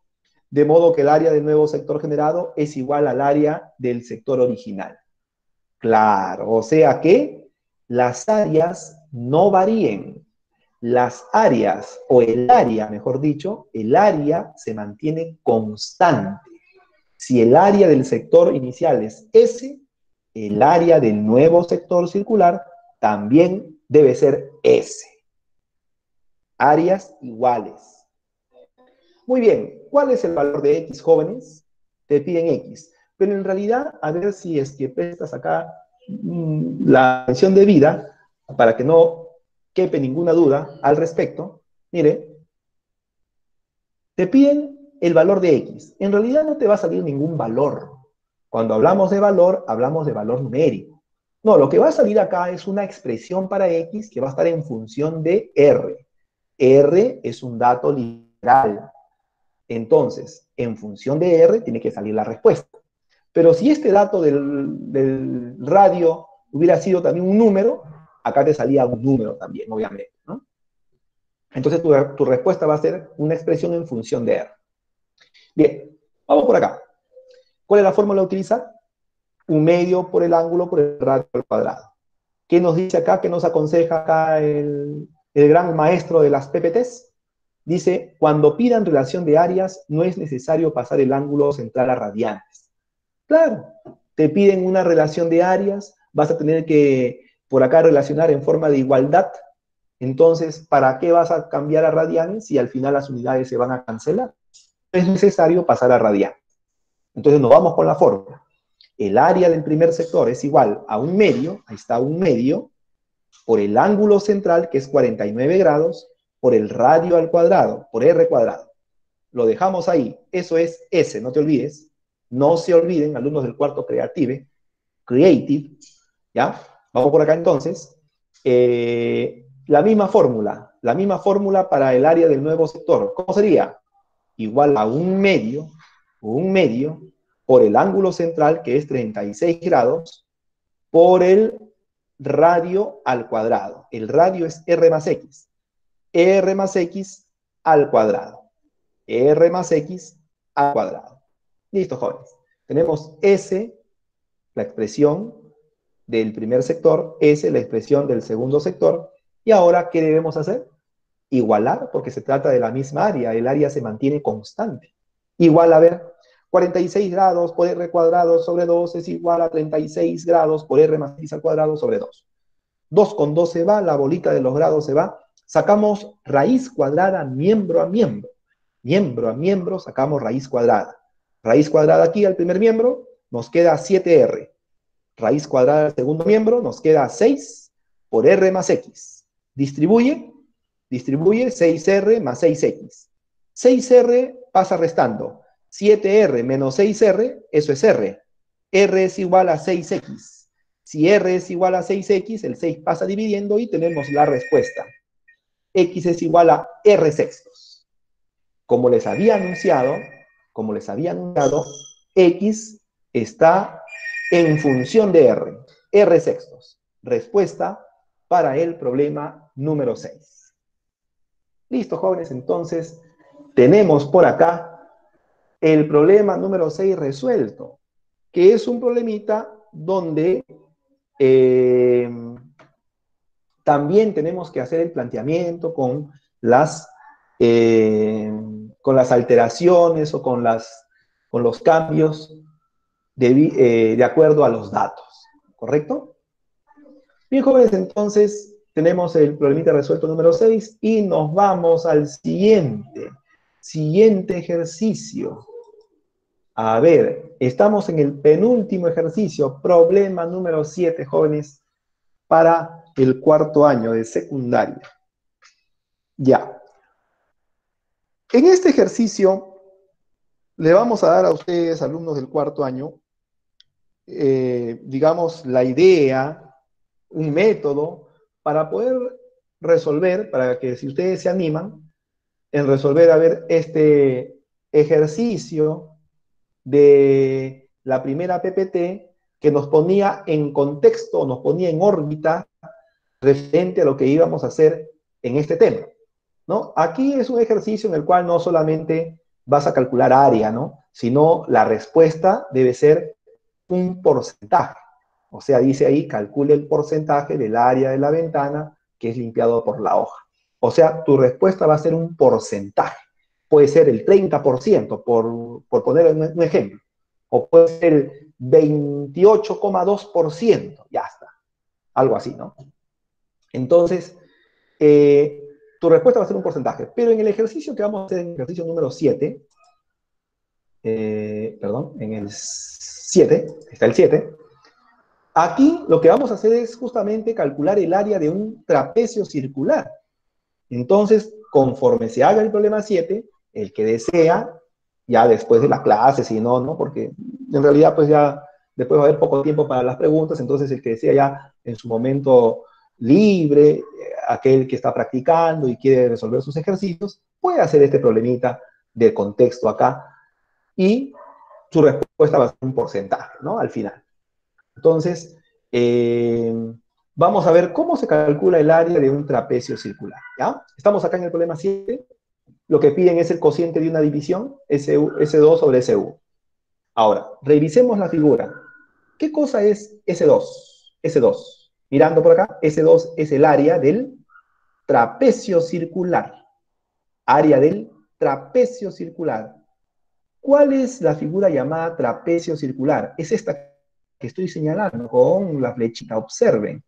De modo que el área del nuevo sector generado es igual al área del sector original. Claro, o sea que las áreas no varíen. Las áreas, o el área, mejor dicho, el área se mantiene constante. Si el área del sector inicial es S, el área del nuevo sector circular también debe ser S. Áreas iguales. Muy bien, ¿cuál es el valor de X, jóvenes? Te piden X. Pero en realidad, a ver si es que prestas acá la atención debida, para que no quepe ninguna duda al respecto. Mire, te piden el valor de X. En realidad no te va a salir ningún valor. Cuando hablamos de valor numérico. No, lo que va a salir acá es una expresión para X que va a estar en función de R. R es un dato literal. Entonces, en función de R tiene que salir la respuesta. Pero si este dato del radio hubiera sido también un número, acá te salía un número también, obviamente, ¿no? Entonces tu respuesta va a ser una expresión en función de R. Bien, vamos por acá. ¿Cuál es la fórmula a utilizar? 1/2 por el ángulo por el radio al cuadrado. ¿Qué nos dice acá? ¿Qué nos aconseja acá el gran maestro de las PPTs? Dice, cuando pidan relación de áreas, no es necesario pasar el ángulo central a radianes. Claro, te piden una relación de áreas, vas a tener que por acá relacionar en forma de igualdad. Entonces, ¿para qué vas a cambiar a radianes si al final las unidades se van a cancelar? No es necesario pasar a radianes. Entonces nos vamos con la fórmula. El área del primer sector es igual a 1/2, ahí está 1/2, por el ángulo central, que es 49 grados, por el radio al cuadrado, por R cuadrado. Lo dejamos ahí. Eso es S, no te olvides. No se olviden, alumnos del cuarto Creative, ¿ya? Vamos por acá entonces. La misma fórmula para el área del nuevo sector. ¿Cómo sería? Igual a 1/2 por el ángulo central, que es 36 grados, por el radio al cuadrado. El radio es R más X. R más X al cuadrado. R más X al cuadrado. Listo, jóvenes. Tenemos S, la expresión del primer sector, S, la expresión del segundo sector. Y ahora, ¿qué debemos hacer? Igualar, porque se trata de la misma área. El área se mantiene constante. Igual, a ver, 46 grados por R cuadrado sobre 2 es igual a 36 grados por R más X al cuadrado sobre 2. 2 con 2 se va, la bolita de los grados se va. Sacamos raíz cuadrada miembro a miembro. Miembro a miembro sacamos raíz cuadrada. Raíz cuadrada aquí al primer miembro nos queda 7R. Raíz cuadrada al segundo miembro nos queda 6 por R más X. Distribuye 6R más 6X. 6R pasa restando. 7R menos 6R, eso es R. R es igual a 6X. Si R es igual a 6X, el 6 pasa dividiendo y tenemos la respuesta. X es igual a R sextos. Como les había anunciado, X está en función de R. R sextos. Respuesta para el problema número 6. Listo, jóvenes, entonces tenemos por acá el problema número 6 resuelto, que es un problemita donde también tenemos que hacer el planteamiento con las alteraciones o con los cambios de acuerdo a los datos, ¿correcto? Bien, jóvenes, entonces tenemos el problemita resuelto número 6 y nos vamos al siguiente ejercicio. A ver, estamos en el penúltimo ejercicio, problema número 7, jóvenes, para el cuarto año de secundaria. Ya. En este ejercicio le vamos a dar a ustedes, alumnos del cuarto año, digamos, la idea, un método para poder resolver, para que si ustedes se animan, en resolver, a ver, este ejercicio de la primera PPT que nos ponía en contexto, nos ponía en órbita referente a lo que íbamos a hacer en este tema, ¿no? Aquí es un ejercicio en el cual no solamente vas a calcular área, ¿no? Sino la respuesta debe ser un porcentaje. O sea, dice ahí, calcule el porcentaje del área de la ventana que es limpiado por la hoja. O sea, tu respuesta va a ser un porcentaje. Puede ser el 30%, por poner un ejemplo. O puede ser el 28,2%. Ya está. Algo así, ¿no? Entonces, tu respuesta va a ser un porcentaje. Pero en el ejercicio que vamos a hacer, en el ejercicio número 7, en el 7, está el 7, aquí lo que vamos a hacer es justamente calcular el área de un trapecio circular. Entonces, conforme se haga el problema 7, el que desea, ya después de la clase, si no, ¿no? Porque en realidad pues ya después va a haber poco tiempo para las preguntas, entonces el que desea ya en su momento libre, aquel que está practicando y quiere resolver sus ejercicios, puede hacer este problemita de contexto acá y su respuesta va a ser un porcentaje, ¿no? Al final. Entonces, vamos a ver cómo se calcula el área de un trapecio circular, ¿ya? Estamos acá en el problema 7. Lo que piden es el cociente de una división, S2 sobre SU. Ahora, revisemos la figura. ¿Qué cosa es S2? S2. Mirando por acá, S2 es el área del trapecio circular. Área del trapecio circular. ¿Cuál es la figura llamada trapecio circular? Es esta que estoy señalando con la flechita. Observen.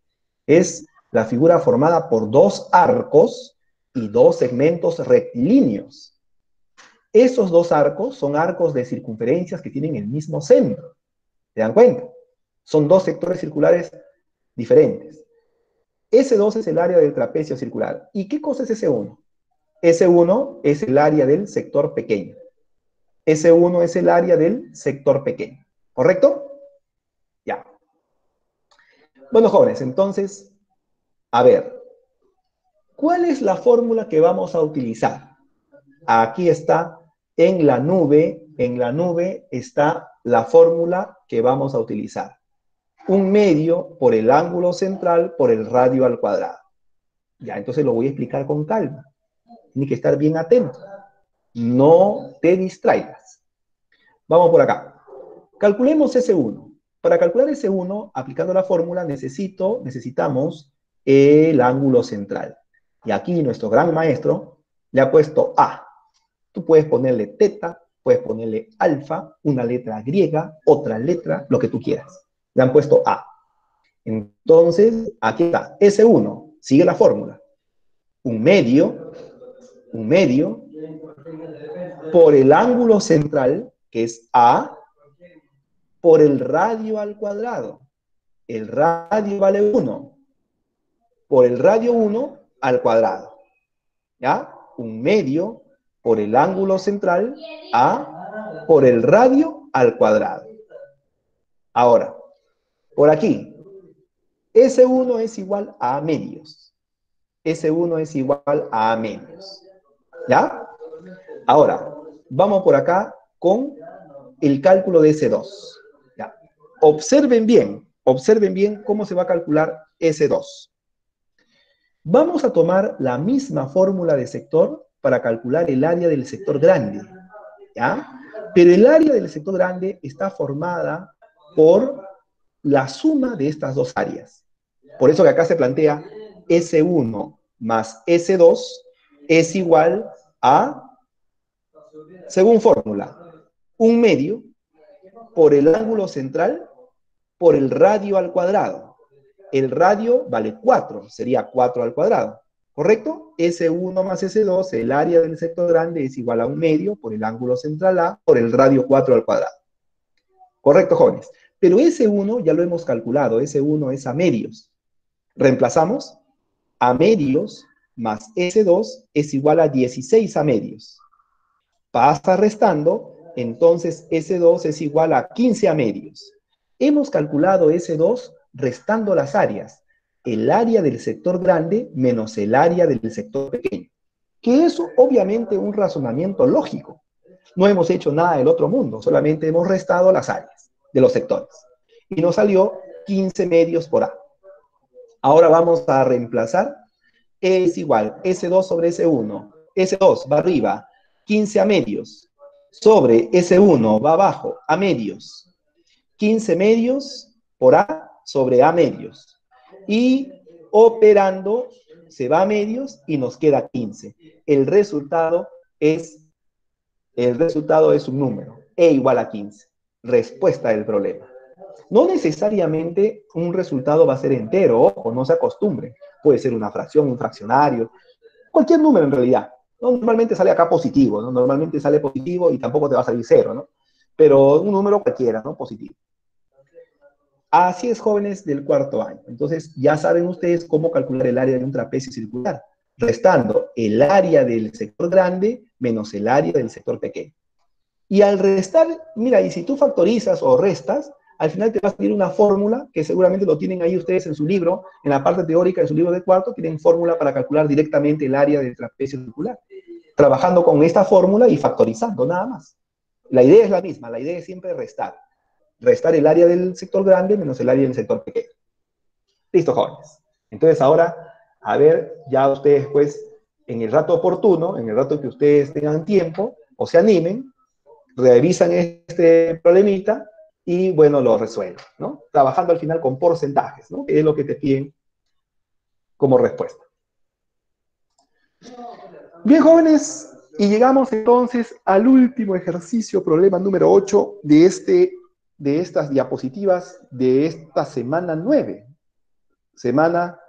Es la figura formada por dos arcos y dos segmentos rectilíneos. Esos dos arcos son arcos de circunferencias que tienen el mismo centro. ¿Se dan cuenta? Son dos sectores circulares diferentes. S2 es el área del trapecio circular. ¿Y qué cosa es S1? S1 es el área del sector pequeño. S1 es el área del sector pequeño. ¿Correcto? Ya. Bueno, jóvenes, entonces, a ver, ¿cuál es la fórmula que vamos a utilizar? Aquí está en la nube está la fórmula que vamos a utilizar. Un medio por el ángulo central por el radio al cuadrado. Ya, entonces lo voy a explicar con calma. Tienes que estar bien atento. No te distraigas. Vamos por acá. Calculemos S1. Para calcular S1, aplicando la fórmula, necesitamos el ángulo central. Y aquí nuestro gran maestro le ha puesto A. Tú puedes ponerle teta, puedes ponerle alfa, una letra griega, otra letra, lo que tú quieras. Le han puesto A. Entonces, aquí está, S1, sigue la fórmula. Un medio, por el ángulo central, que es A, por el radio al cuadrado. El radio vale 1. Por el radio 1 al cuadrado. ¿Ya? Un medio por el ángulo central, A, por el radio al cuadrado. Ahora, por aquí, S1 es igual a A medios. S1 es igual a A medios. ¿Ya? Ahora, vamos por acá con el cálculo de S2. ¿Ya? Observen bien cómo se va a calcular S2. Vamos a tomar la misma fórmula de sector para calcular el área del sector grande, ¿ya? Pero el área del sector grande está formada por la suma de estas dos áreas. Por eso que acá se plantea S1 más S2 es igual a, según fórmula, 1/2 por el ángulo central por el radio al cuadrado. El radio vale 4, sería 4 al cuadrado, ¿correcto? S1 más S2, el área del sector grande es igual a 1/2 por el ángulo central A por el radio 4 al cuadrado. ¿Correcto, jóvenes? Pero S1 ya lo hemos calculado, S1 es a medios. Reemplazamos, a medios más S2 es igual a 16 a medios. Pasa restando, entonces S2 es igual a 15 a medios. Hemos calculado S2 restando las áreas, el área del sector grande menos el área del sector pequeño, que es obviamente un razonamiento lógico. No hemos hecho nada del otro mundo, solamente hemos restado las áreas de los sectores. Y nos salió 15 medios por A. Ahora vamos a reemplazar. E es igual S2 sobre S1. S2 va arriba, 15 a medios, sobre S1 va abajo, a medios. 15 medios por A sobre A medios. Y operando, se va a medios y nos queda 15. El resultado es un número, E igual a 15. Respuesta del problema. No necesariamente un resultado va a ser entero, ojo, no se acostumbren. Puede ser una fracción, un fraccionario, cualquier número en realidad. ¿No? Normalmente sale acá positivo, ¿no? Normalmente sale positivo y tampoco te va a salir cero, ¿no? Pero un número cualquiera, ¿no? Positivo. Así es, jóvenes del cuarto año. Entonces, ya saben ustedes cómo calcular el área de un trapecio circular, restando el área del sector grande menos el área del sector pequeño. Y al restar, mira, y si tú factorizas o restas, al final te va a salir una fórmula que seguramente lo tienen ahí ustedes en su libro, en la parte teórica de su libro de cuarto, tienen fórmula para calcular directamente el área del trapecio circular, trabajando con esta fórmula y factorizando, nada más. La idea es la misma, la idea es siempre restar. Restar el área del sector grande menos el área del sector pequeño. Listo, jóvenes. Entonces ahora, a ver, ya ustedes pues, en el rato oportuno, en el rato que ustedes tengan tiempo, o se animen, revisan este problemita y, bueno, lo resuelven, ¿no? Trabajando al final con porcentajes, ¿no? Que es lo que te piden como respuesta. Bien, jóvenes, y llegamos entonces al último ejercicio, problema número 8 de estas diapositivas de esta semana 9. Semana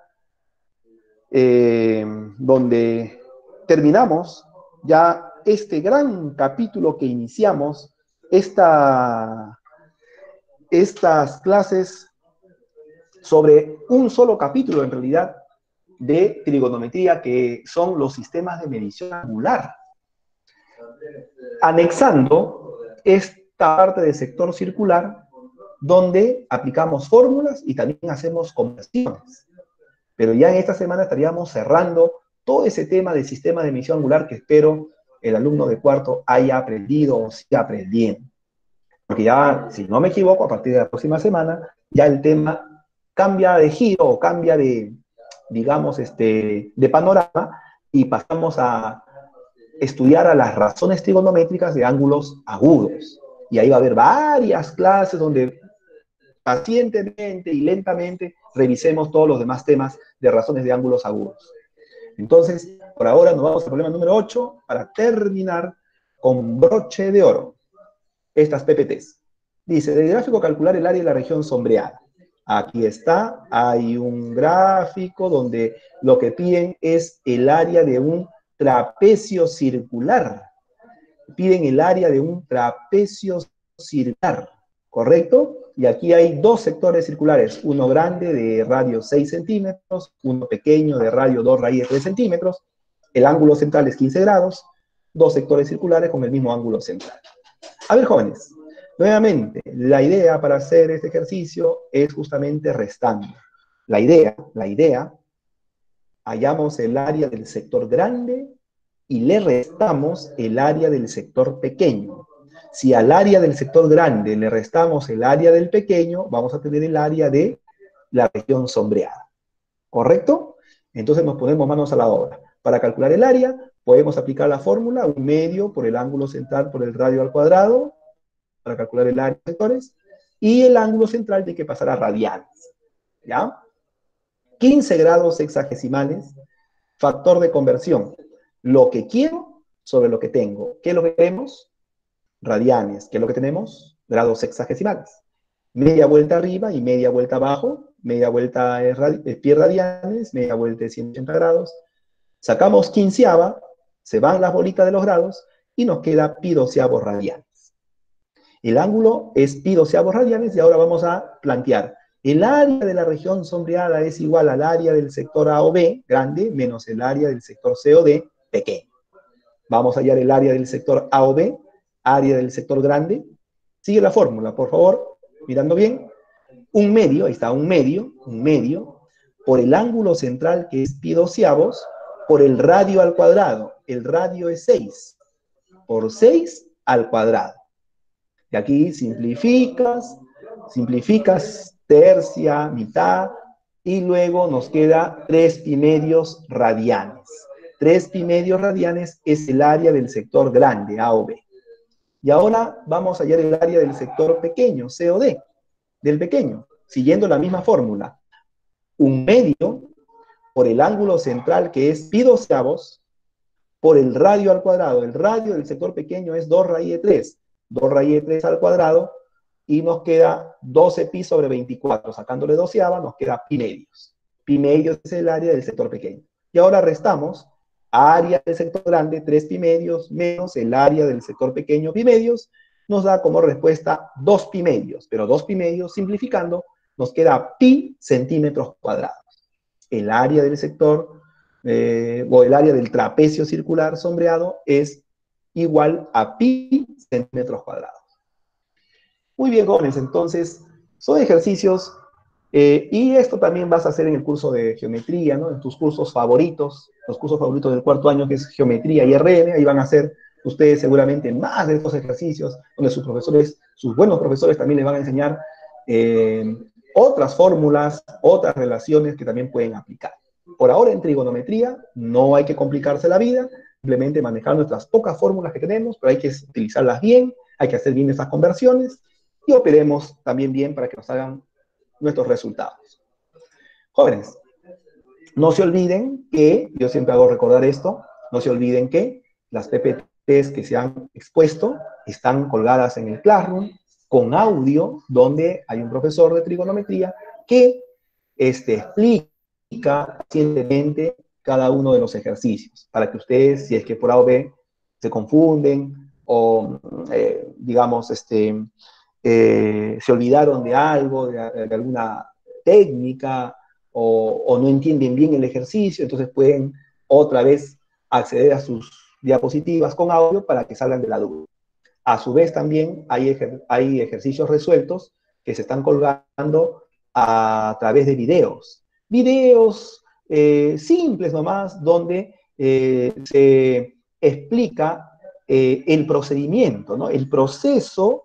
donde terminamos ya este gran capítulo que iniciamos, estas clases sobre un solo capítulo en realidad de trigonometría, que son los sistemas de medición angular, anexando esta parte del sector circular donde aplicamos fórmulas y también hacemos conversiones. Pero ya en esta semana estaríamos cerrando todo ese tema del sistema de medición angular que espero el alumno de cuarto haya aprendido o siga aprendiendo. Porque ya, si no me equivoco, a partir de la próxima semana, ya el tema cambia de giro o cambia de, digamos, de panorama y pasamos a estudiar a las razones trigonométricas de ángulos agudos. Y ahí va a haber varias clases donde pacientemente y lentamente revisemos todos los demás temas de razones de ángulos agudos. Entonces, por ahora nos vamos al problema número 8 para terminar con broche de oro estas PPTs. Dice, del gráfico calcular el área de la región sombreada. Aquí está, hay un gráfico donde lo que piden es el área de un trapecio circular. Piden el área de un trapecio circular, ¿correcto? Y aquí hay dos sectores circulares, uno grande de radio 6 centímetros, uno pequeño de radio 2 raíz de 3 centímetros, el ángulo central es 15 grados, dos sectores circulares con el mismo ángulo central. A ver, jóvenes, Nuevamente, la idea para hacer este ejercicio es justamente restando. La idea, hallamos el área del sector grande y le restamos el área del sector pequeño. Si al área del sector grande le restamos el área del pequeño, vamos a tener el área de la región sombreada. ¿Correcto? Entonces nos ponemos manos a la obra. Para calcular el área, podemos aplicar la fórmula 1/2 por el ángulo central por el radio al cuadrado, para calcular el área de sectores, y el ángulo central tiene que pasar a radianes. ¿Ya? 15 grados sexagesimales, factor de conversión. Lo que quiero sobre lo que tengo. ¿Qué es lo que queremos? Radianes. ¿Qué es lo que tenemos? Grados sexagesimales. Media vuelta arriba y media vuelta abajo. Media vuelta es pi radianes, media vuelta es 180 grados. Sacamos quinceava, se van las bolitas de los grados y nos queda pi doceavos radianes. El ángulo es pi doceavos radianes y ahora vamos a plantear. El área de la región sombreada es igual al área del sector A o B, grande, menos el área del sector C o D, pequeño. Vamos a hallar el área del sector A o B, área del sector grande. Sigue la fórmula, por favor, mirando bien. Un medio, ahí está, un medio, por el ángulo central que es pi doceavos, por el radio al cuadrado. El radio es 6, por 6 al cuadrado. Y aquí simplificas, tercia, mitad, y luego nos queda 3 pi medios radianes. 3 pi medios radianes es el área del sector grande, A o B. Y ahora vamos a hallar el área del sector pequeño, C o D, del pequeño, siguiendo la misma fórmula. Un medio por el ángulo central que es pi doceavos, por el radio al cuadrado. El radio del sector pequeño es 2 raíz de 3. 2 raíz de 3 al cuadrado, y nos queda 12 pi sobre 24. Sacándole doceava, nos queda pi medios. Pi medios es el área del sector pequeño. Y ahora restamos área del sector grande, 3 pi medios, menos el área del sector pequeño, pi medios, nos da como respuesta 2 pi medios. Pero 2 pi medios, simplificando, nos queda pi centímetros cuadrados. El área del sector, o el área del trapecio circular sombreado es igual a pi centímetros cuadrados. Muy bien, jóvenes, entonces son ejercicios, y esto también vas a hacer en el curso de geometría, ¿no? En tus cursos favoritos, los cursos favoritos del cuarto año, que es geometría y RN, ahí van a hacer ustedes seguramente más de estos ejercicios, donde sus profesores, sus buenos profesores también les van a enseñar otras fórmulas, otras relaciones que también pueden aplicar. Por ahora en trigonometría no hay que complicarse la vida, simplemente manejar nuestras pocas fórmulas que tenemos, pero hay que utilizarlas bien, hay que hacer bien esas conversiones, y operemos también bien para que nos hagan nuestros resultados. Jóvenes, no se olviden que, yo siempre hago recordar esto, no se olviden que las PPTs que se han expuesto están colgadas en el Classroom con audio, donde hay un profesor de trigonometría que explica pacientemente cada uno de los ejercicios, para que ustedes, si es que por A o B se confunden, o digamos, se olvidaron de algo, de alguna técnica, o no entienden bien el ejercicio, entonces pueden otra vez acceder a sus diapositivas con audio para que salgan de la duda. A su vez también hay ejercicios resueltos que se están colgando a través de videos. Videos simples nomás, donde se explica el procedimiento, ¿no? El proceso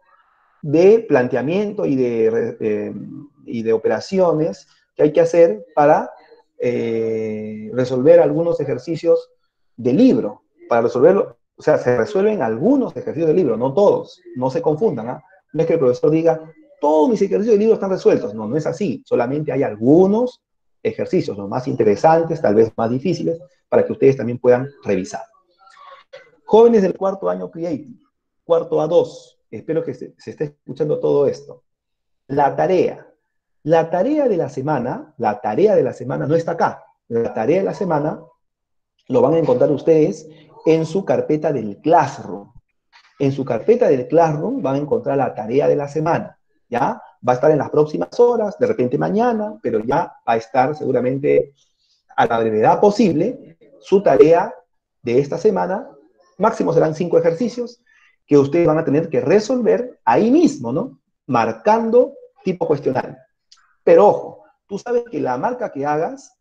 de planteamiento y de operaciones que hay que hacer para resolver algunos ejercicios del libro. Para resolverlo, o sea, se resuelven algunos ejercicios del libro, no todos, no se confundan, ¿eh? No es que el profesor diga, todos mis ejercicios del libro están resueltos. No, no es así, solamente hay algunos ejercicios, los más interesantes, tal vez más difíciles, para que ustedes también puedan revisar. Jóvenes del cuarto año Creative, cuarto A2, espero que se esté escuchando todo esto. La tarea de la semana no está acá. La tarea de la semana lo van a encontrar ustedes en su carpeta del Classroom. En su carpeta del Classroom van a encontrar la tarea de la semana, ¿ya? Va a estar en las próximas horas, de repente mañana, pero ya va a estar seguramente a la brevedad posible su tarea de esta semana. Máximo serán 5 ejercicios, que ustedes van a tener que resolver ahí mismo, ¿no? Marcando tipo cuestionario. Pero ojo, tú sabes que la marca que hagas,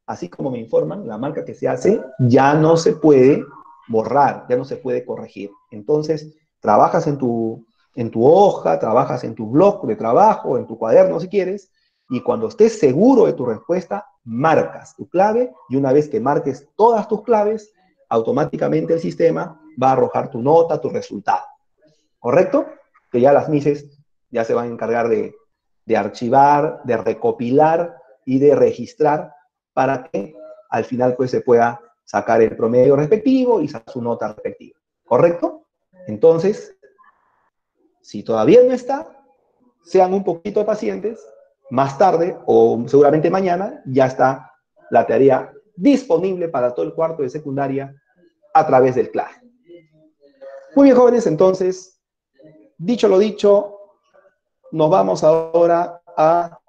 así como me informan, la marca que se hace ya no se puede borrar, ya no se puede corregir. Entonces, trabajas en tu hoja, trabajas en tu blog de trabajo, en tu cuaderno si quieres, y cuando estés seguro de tu respuesta, marcas tu clave, y una vez que marques todas tus claves, automáticamente el sistema va a arrojar tu nota, tu resultado. ¿Correcto? Que ya las MISES ya se van a encargar de archivar, de recopilar y de registrar para que al final pues se pueda sacar el promedio respectivo y sacar su nota respectiva. ¿Correcto? Entonces, si todavía no está, sean un poquito pacientes, más tarde o seguramente mañana ya está la tarea disponible para todo el cuarto de secundaria a través del CLAS. Muy bien, jóvenes, entonces, dicho lo dicho, nos vamos ahora a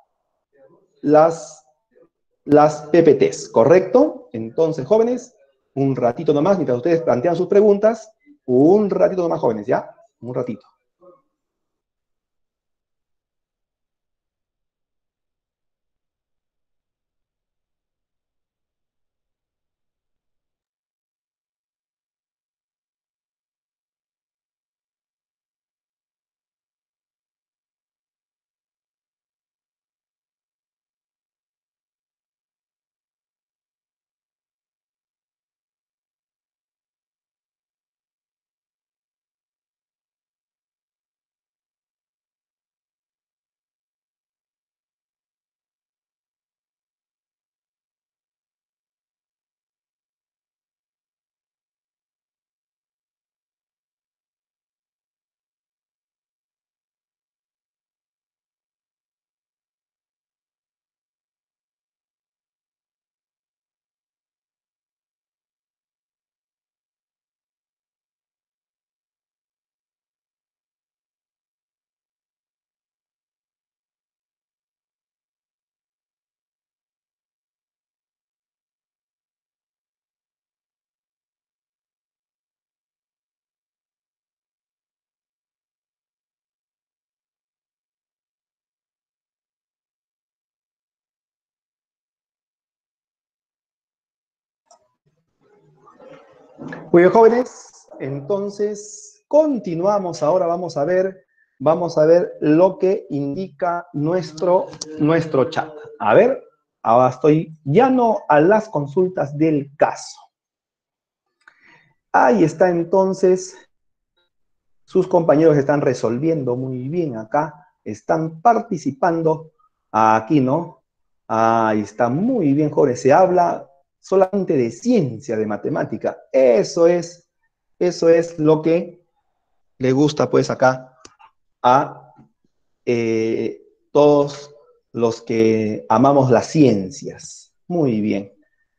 las PPTs, ¿correcto? Entonces, jóvenes, un ratito nomás, mientras ustedes plantean sus preguntas, un ratito nomás, jóvenes, ¿ya? Un ratito. Muy bien, jóvenes, entonces continuamos ahora, vamos a ver lo que indica nuestro chat. A ver, ahora estoy llano a las consultas del caso. Ahí está entonces, sus compañeros están resolviendo muy bien acá, están participando aquí, ¿no? Ahí está muy bien, jóvenes, se habla solamente de ciencia, de matemática. Eso es lo que le gusta pues acá a todos los que amamos las ciencias. Muy bien.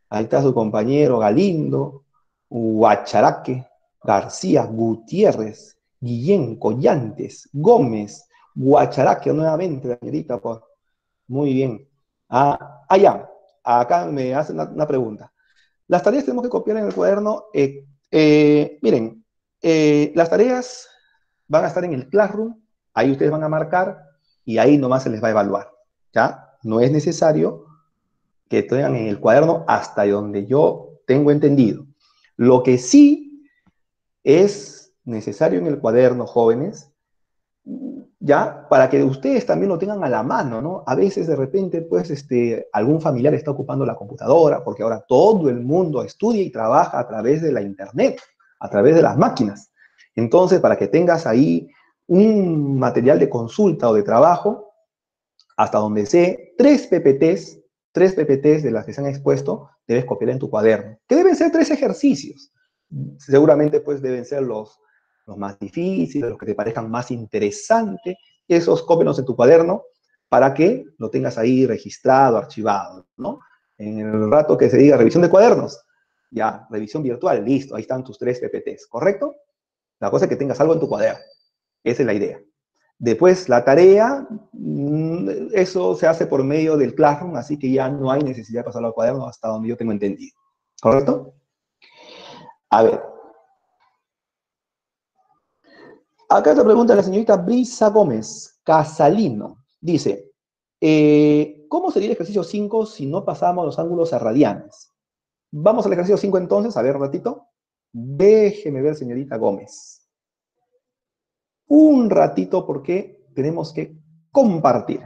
Ahí está su compañero Galindo, Huacharaque, García, Gutiérrez, Guillén, Collantes, Gómez, Huacharaque nuevamente, Danielita, por. Muy bien. Ya. Acá me hacen una pregunta. Las tareas tenemos que copiar en el cuaderno. Miren, las tareas van a estar en el Classroom, ahí ustedes van a marcar y ahí nomás se les va a evaluar, ¿ya? No es necesario que tengan en el cuaderno hasta donde yo tengo entendido. Lo que sí es necesario en el cuaderno, jóvenes, ya, para que ustedes también lo tengan a la mano, ¿no? A veces de repente, pues, algún familiar está ocupando la computadora, porque ahora todo el mundo estudia y trabaja a través de la internet, a través de las máquinas. Entonces, para que tengas ahí un material de consulta o de trabajo, hasta donde sé, tres PPTs de las que se han expuesto, debes copiar en tu cuaderno, que deben ser 3 ejercicios. Seguramente, pues, deben ser los más difíciles, los que te parezcan más interesantes, esos cópialos en tu cuaderno para que lo tengas ahí registrado, archivado, ¿no? En el rato que se diga revisión de cuadernos, ya, revisión virtual, listo, ahí están tus 3 PPTs, ¿correcto? La cosa es que tengas algo en tu cuaderno, esa es la idea. Después, la tarea, eso se hace por medio del Classroom, así que ya no hay necesidad de pasarlo al cuaderno hasta donde yo tengo entendido, ¿correcto? A ver, Acá te pregunta la señorita Brisa Gómez, Casalino. Dice, ¿cómo sería el ejercicio 5 si no pasamos los ángulos a radianes? Vamos al ejercicio 5 entonces, a ver un ratito. Déjeme ver, señorita Gómez. Un ratito porque tenemos que compartir.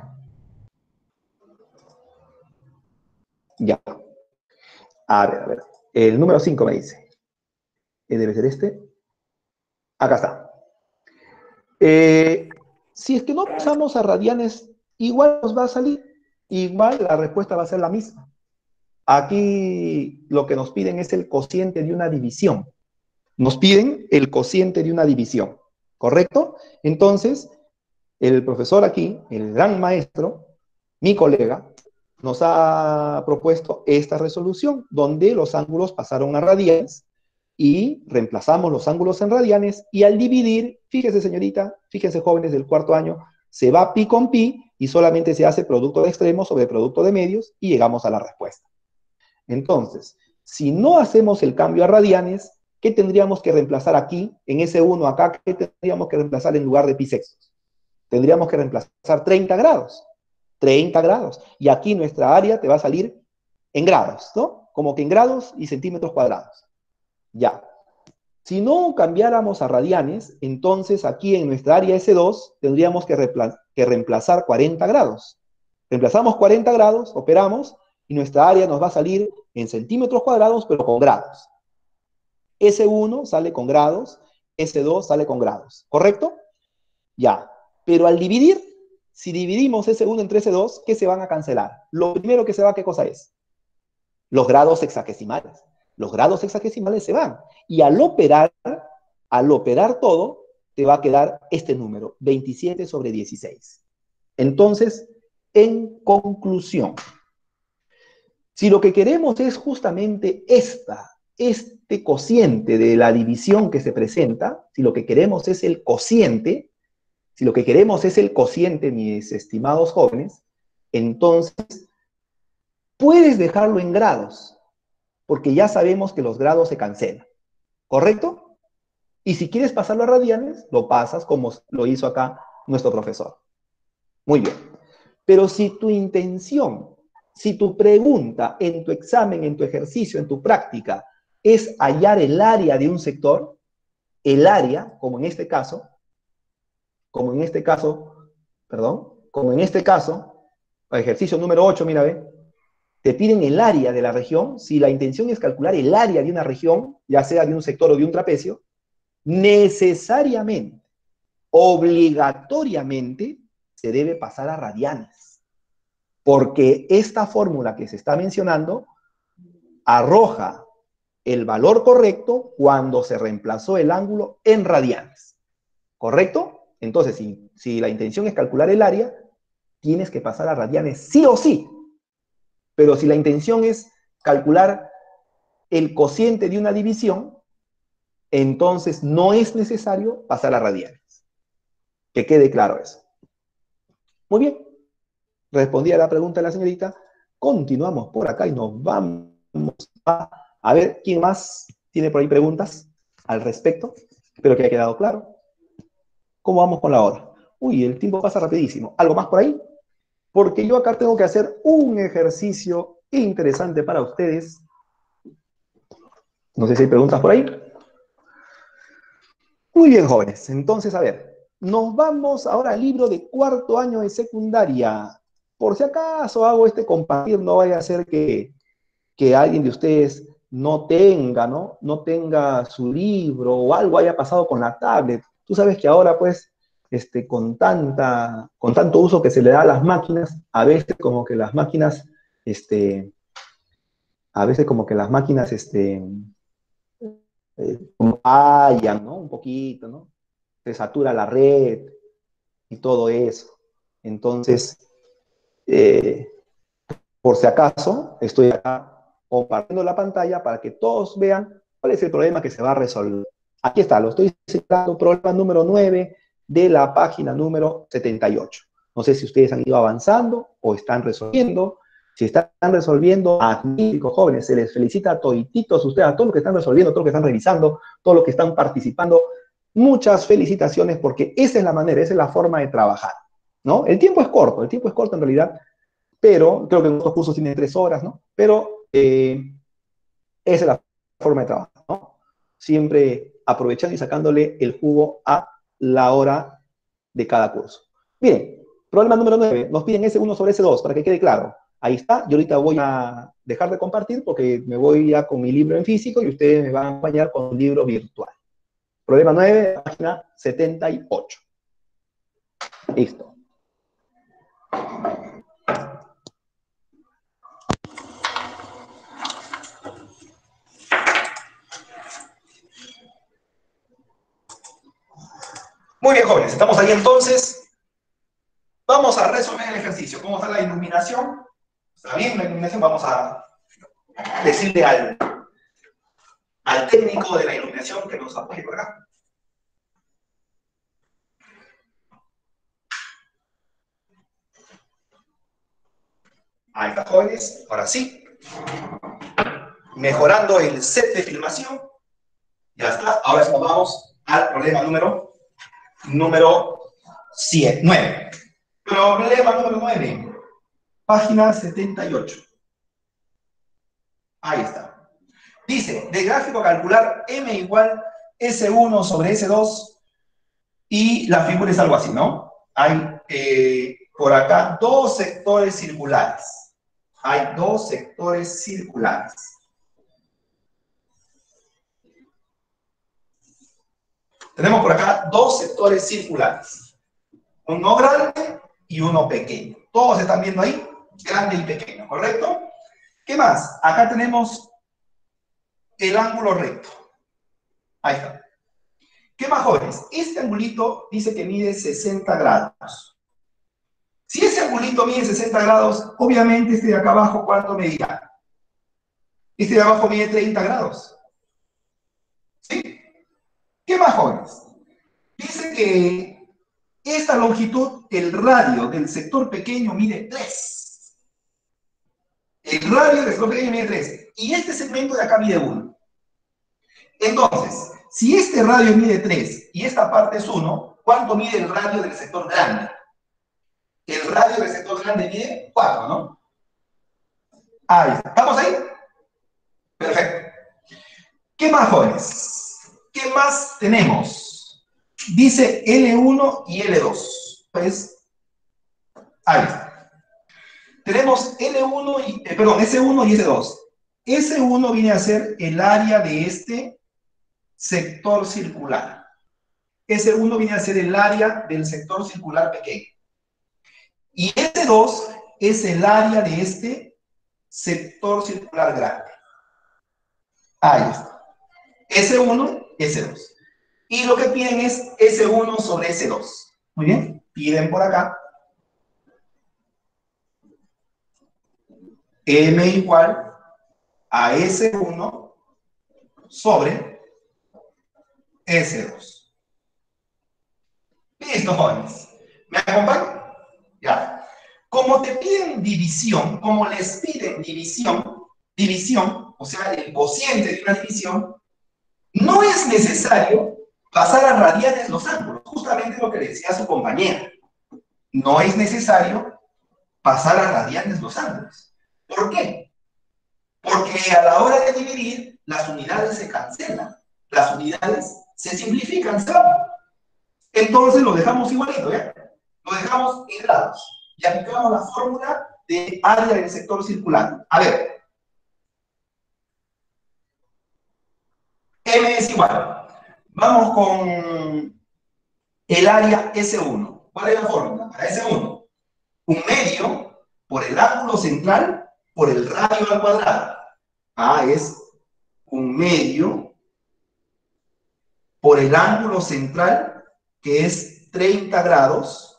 Ya. A ver. El número 5 me dice. Debe ser este. Acá está. Si es que no pasamos a radianes, igual nos va a salir. Igual la respuesta va a ser la misma. Aquí lo que nos piden es el cociente de una división. Nos piden el cociente de una división. ¿Correcto? Entonces, el profesor aquí, el gran maestro, mi colega, nos ha propuesto esta resolución, donde los ángulos pasaron a radianes y reemplazamos los ángulos en radianes, y al dividir, fíjese señorita, fíjense jóvenes del cuarto año, se va pi con pi y solamente se hace producto de extremos sobre producto de medios y llegamos a la respuesta. Entonces, si no hacemos el cambio a radianes, ¿qué tendríamos que reemplazar aquí, en ese 1 acá? ¿Qué tendríamos que reemplazar en lugar de pi sextos? Tendríamos que reemplazar 30 grados. 30 grados. Y aquí nuestra área te va a salir en grados, ¿no? Como que en grados y centímetros cuadrados. Ya. Si no cambiáramos a radianes, entonces aquí en nuestra área S2 tendríamos que reemplazar 40 grados. Reemplazamos 40 grados, operamos, y nuestra área nos va a salir en centímetros cuadrados, pero con grados. S1 sale con grados, S2 sale con grados. ¿Correcto? Ya. Pero al dividir, si dividimos S1 entre S2, ¿qué se van a cancelar? Lo primero que se va, ¿qué cosa es? Los grados hexagesimales. Los grados hexagesimales se van. Y al operar todo, te va a quedar este número, 27 sobre 16. Entonces, en conclusión, si lo que queremos es justamente este cociente de la división que se presenta, si lo que queremos es el cociente, mis estimados jóvenes, entonces puedes dejarlo en grados, porque ya sabemos que los grados se cancelan, ¿correcto? Y si quieres pasarlo a radianes, lo pasas como lo hizo acá nuestro profesor. Muy bien. Pero si tu intención, si tu pregunta en tu examen, en tu ejercicio, en tu práctica, es hallar el área de un sector, el área, como en este caso, ejercicio número 8, mira, ve, te piden el área de la región. Si la intención es calcular el área de una región, ya sea de un sector o de un trapecio, necesariamente, obligatoriamente, se debe pasar a radianes. Porque esta fórmula que se está mencionando arroja el valor correcto cuando se reemplazó el ángulo en radianes. ¿Correcto? Entonces, si la intención es calcular el área, tienes que pasar a radianes sí o sí. Pero si la intención es calcular el cociente de una división, entonces no es necesario pasar a radianes. Que quede claro eso. Muy bien. Respondí a la pregunta de la señorita. Continuamos por acá y nos vamos a ver quién más tiene por ahí preguntas al respecto. Espero que haya quedado claro. ¿Cómo vamos con la hora? Uy, el tiempo pasa rapidísimo. ¿Algo más por ahí? Porque yo acá tengo que hacer un ejercicio interesante para ustedes. No sé si hay preguntas por ahí. Muy bien, jóvenes. Entonces, a ver, nos vamos ahora al libro de cuarto año de secundaria. Por si acaso hago este compartir, no vaya a ser que alguien de ustedes no tenga, ¿no? No tenga su libro o algo haya pasado con la tablet. Tú sabes que ahora, pues, con tanto uso que se le da a las máquinas, a veces como que las máquinas, fallan, ¿no? Un poquito, ¿no? Se satura la red y todo eso. Entonces, por si acaso, estoy acá compartiendo la pantalla para que todos vean cuál es el problema que se va a resolver. Aquí está, lo estoy citando, problema número 9 de la página número 78. No sé si ustedes han ido avanzando o están resolviendo. Si están resolviendo, magníficos jóvenes, se les felicita a todititos ustedes, a todos los que están resolviendo, a todos los que están revisando, todos los que están participando. Muchas felicitaciones porque esa es la manera, esa es la forma de trabajar, ¿no? El tiempo es corto en realidad, pero creo que en otros cursos tienen 3 horas, ¿no? Pero esa es la forma de trabajar, ¿no? Siempre aprovechando y sacándole el jugo a la hora de cada curso. Bien, problema número 9. Nos piden S1 sobre S2, para que quede claro. Ahí está. Yo ahorita voy a dejar de compartir porque me voy ya con mi libro en físico y ustedes me van a acompañar con un libro virtual. Problema 9, página 78. Listo. Muy bien, jóvenes. Estamos ahí entonces. Vamos a resolver el ejercicio. ¿Cómo está la iluminación? ¿Está bien la iluminación? Vamos a decirle al técnico de la iluminación que nos apoye por acá. Ahí está, jóvenes. Ahora sí. Mejorando el set de filmación. Ya está. Ahora sí nos vamos al problema número 9. Problema número 9. Página 78. Ahí está. Dice, de gráfico calcular M igual S1 sobre S2 y la figura es algo así, ¿no? Hay por acá 2 sectores circulares. Hay 2 sectores circulares. Tenemos por acá 2 sectores circulares. Uno grande y uno pequeño. Todos están viendo ahí, grande y pequeño, ¿correcto? ¿Qué más? Acá tenemos el ángulo recto. Ahí está. ¿Qué más, jóvenes? Este angulito dice que mide 60 grados. Si ese angulito mide 60 grados, obviamente este de acá abajo, ¿cuánto medirá? Este de abajo mide 30 grados. ¿Sí? ¿Qué más, jóvenes? Dice que esta longitud, el radio del sector pequeño mide 3. El radio del sector pequeño mide 3. Y este segmento de acá mide 1. Entonces, si este radio mide 3 y esta parte es 1, ¿cuánto mide el radio del sector grande? El radio del sector grande mide 4, ¿no? Ahí está. ¿Estamos ahí? Perfecto. ¿Qué más, jóvenes? ¿Qué más tenemos? Dice L1 y L2. Pues, ahí está. Tenemos L1 y, perdón, S1 y S2. S1 viene a ser el área de este sector circular. S1 viene a ser el área del sector circular pequeño. Y S2 es el área de este sector circular grande. Ahí está. S1, S2. Y lo que piden es S1 sobre S2. Muy bien. Piden por acá M igual a S1 sobre S2. Listo, jóvenes. ¿Me acompañan? Ya. Como te piden división, como les piden división, o sea, el cociente de una división, no es necesario pasar a radianes los ángulos, justamente lo que decía su compañera. No es necesario pasar a radianes los ángulos. ¿Por qué? Porque a la hora de dividir, las unidades se cancelan, las unidades se simplifican, ¿sabes? Entonces lo dejamos igualito, ¿ya? Lo dejamos en grados y aplicamos la fórmula de área del sector circular. A ver, M es igual. Vamos con el área S1. ¿Cuál es la fórmula? Para S1, un medio por el ángulo central por el radio al cuadrado. A es un medio por el ángulo central, que es 30 grados,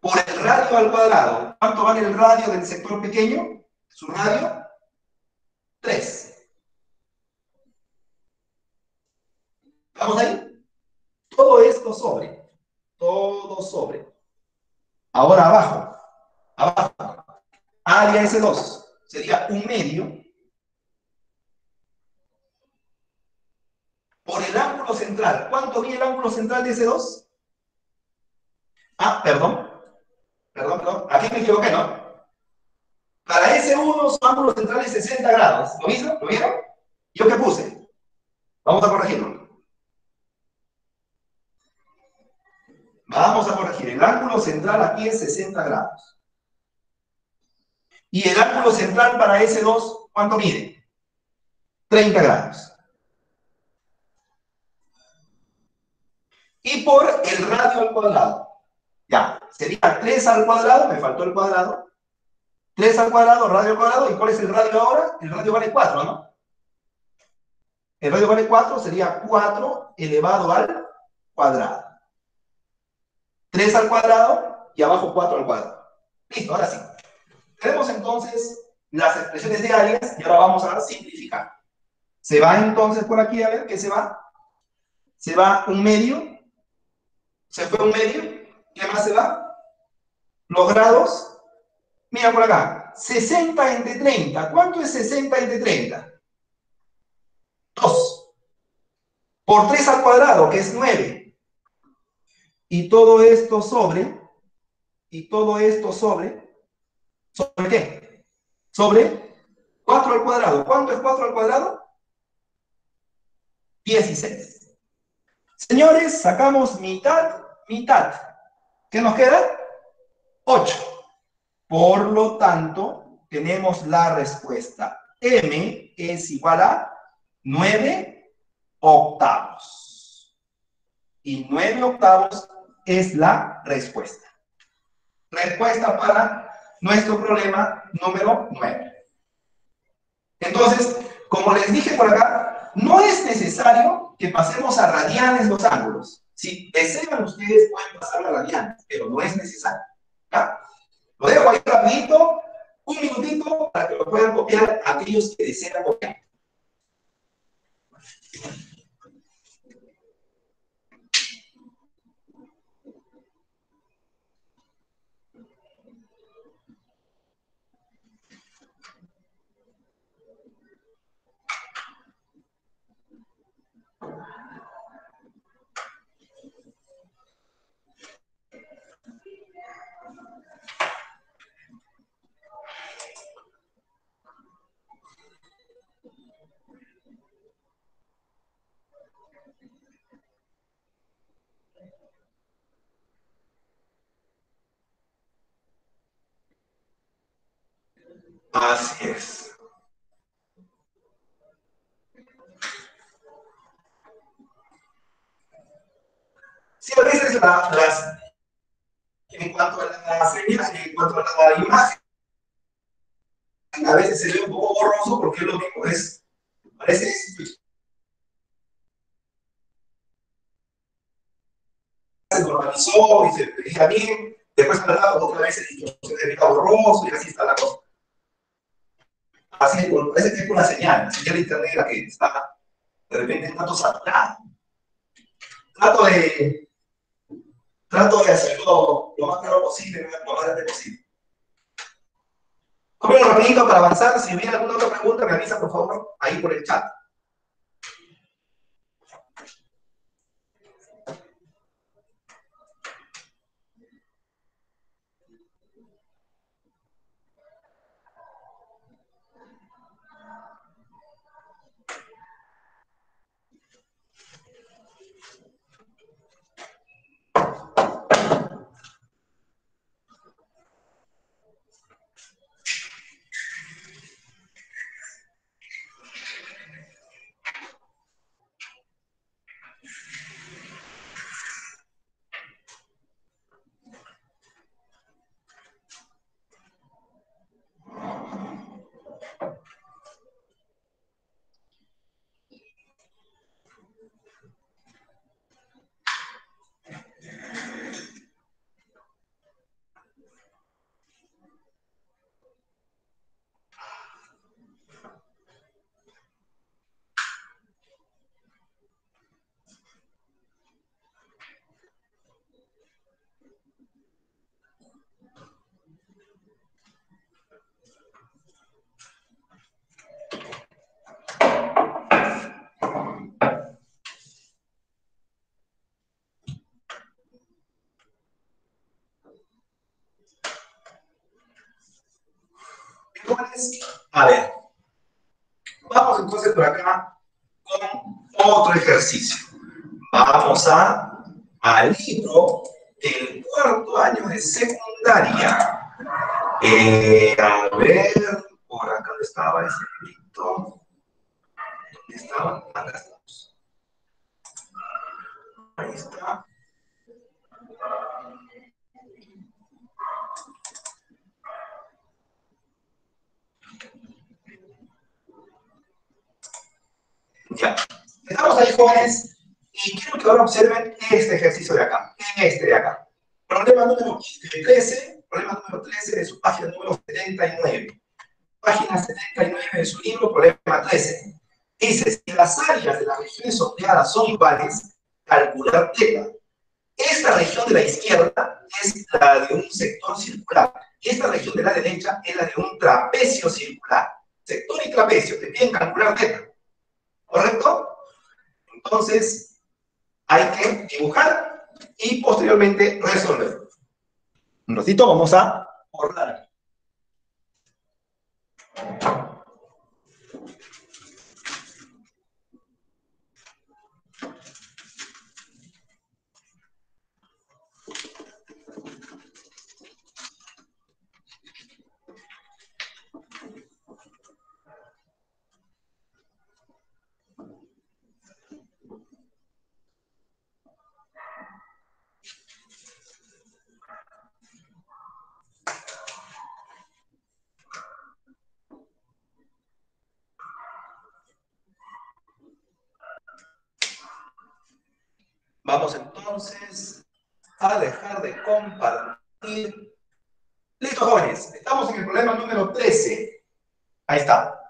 por el radio al cuadrado. ¿Cuánto vale el radio del sector pequeño? Su radio, 3. ¿Vamos ahí? Todo esto sobre. Todo sobre. Ahora abajo. Abajo. Área S2 sería un medio ángulo central. ¿Cuánto mide el ángulo central de ese 2? Ah, perdón. Aquí me equivoqué, ¿no? Para ese 1 su ángulo central es 60 grados. ¿Lo vieron? ¿Lo vieron? ¿Yo qué puse? Vamos a corregirlo. Vamos a corregir. El ángulo central aquí es 60 grados. Y el ángulo central para ese 2, ¿cuánto mide? 30 grados. Y por el radio al cuadrado. Ya, sería 3 al cuadrado, me faltó el cuadrado. 3 al cuadrado, radio al cuadrado. ¿Y cuál es el radio ahora? El radio vale 4, ¿no? El radio vale 4, sería 4 elevado al cuadrado. 3 al cuadrado y abajo 4 al cuadrado. Listo, ahora sí. Tenemos entonces las expresiones de áreas y ahora vamos a simplificar. Se va entonces por aquí, a ver, ¿qué se va? Se va un medio. Se fue un medio. ¿Qué más se va? Los grados. Mira por acá. 60 entre 30. ¿Cuánto es 60 entre 30? 2. Por 3 al cuadrado, que es 9. Y todo esto sobre. ¿Sobre qué? Sobre 4 al cuadrado. ¿Cuánto es 4 al cuadrado? 16. Señores, sacamos mitad, mitad. ¿Qué nos queda? 8. Por lo tanto, tenemos la respuesta. M es igual a 9 octavos. Y 9 octavos es la respuesta. Respuesta para nuestro problema número 9. Entonces, como les dije por acá, no es necesario que pasemos a radianes los ángulos. Si desean ustedes, pueden pasar a radianes, pero no es necesario. ¿Ya? Lo dejo ahí rapidito, un minutito, para que lo puedan copiar aquellos que desean copiar. Así es. Si a veces en cuanto a la señal, en cuanto a la imagen, a veces se ve un poco borroso porque lo mismo es, parece se normalizó y se veía bien, después al rato otra vez se veía borroso y así está la cosa. Así es, parece que es por la señal de internet la que está de repente un tanto saturada. Trato de, trato de hacerlo lo más claro posible, lo más grande posible. Como rapidito para avanzar, si hubiera alguna otra pregunta, me avisa por favor ahí por el chat. Jóvenes, a ver, vamos entonces por acá con otro ejercicio. Vamos al libro del cuarto año de secundaria. A ver, por acá ¿dónde estaba ese librito? ¿Dónde estaba? Acá estamos. Ahí está. Ya. Estamos ahí, jóvenes, y quiero que ahora observen este ejercicio de acá. Este de acá. Problema número 13, problema número 13 de su página número 79. Página 79 de su libro, problema 13. Dice, si las áreas de las regiones sombreadas son iguales, calcular θ. Esta región de la izquierda es la de un sector circular. Y esta región de la derecha es la de un trapecio circular. Sector y trapecio, te piden calcular θ. ¿Correcto? Entonces, hay que dibujar y posteriormente resolver. Un ratito vamos a borrar. Vamos entonces a dejar de compartir. Listo, jóvenes. Estamos en el problema número 13. Ahí está.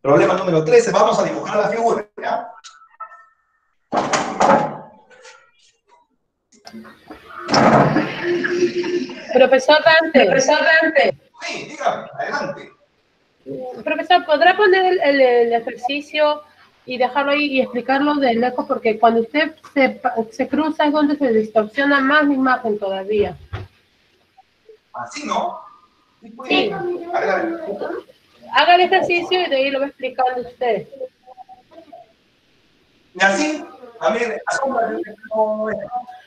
Problema número 13. Vamos a dibujar la figura, ¿ya? Profesor Dante. Profesor Dante. Sí, dígame, adelante. Profesor, ¿podrá poner el ejercicio y dejarlo ahí y explicarlo de lejos? Porque cuando usted se cruza es donde se distorsiona más la imagen todavía. Así, ¿no? Sí. A ver. Haga el ejercicio y de ahí lo va explicando usted. Y así, también,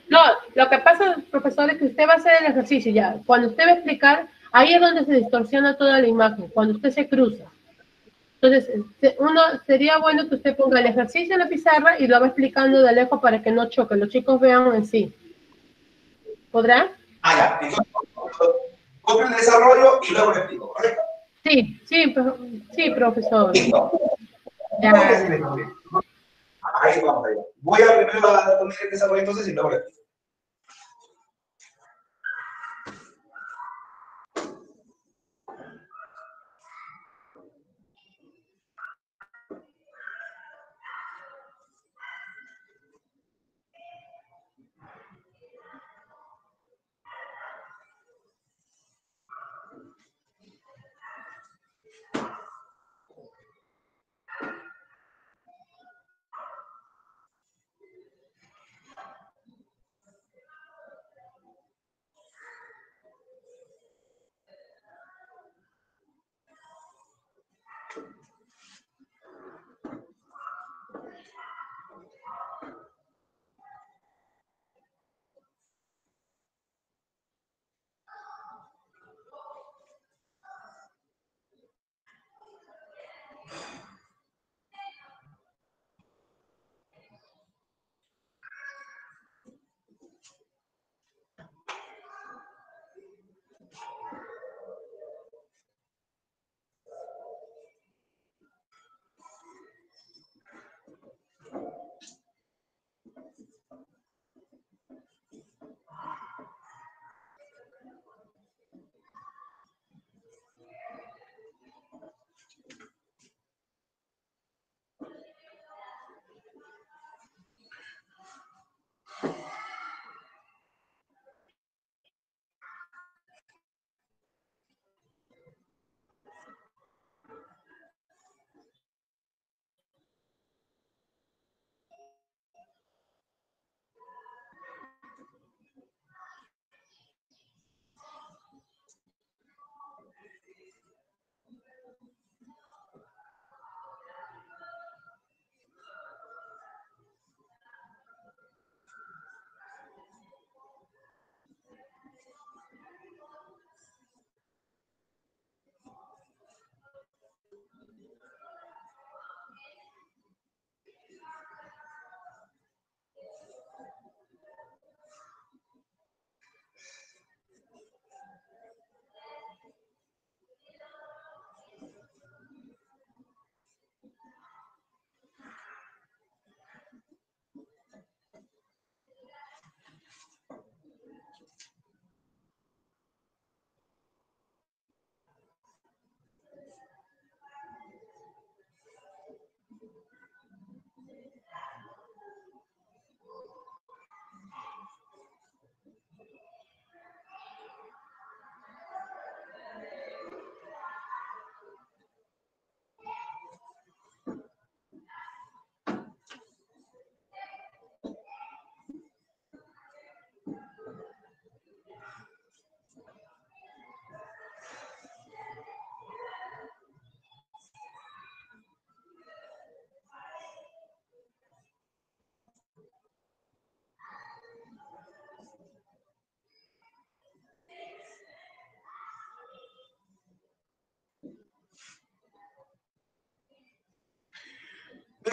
no, lo que pasa, profesor, es que usted va a hacer el ejercicio ya. Cuando usted va a explicar, ahí es donde se distorsiona toda la imagen, cuando usted se cruza. Entonces, sería bueno que usted ponga el ejercicio en la pizarra y lo va explicando de lejos para que no choque, los chicos vean en sí. ¿Podrá? Ya. Entonces, copio el desarrollo y luego lo explico, ¿correcto? Sí, profesor. Listo. Ya. Ahí vamos, ahí. Voy a primero a poner el desarrollo entonces y luego lo explico.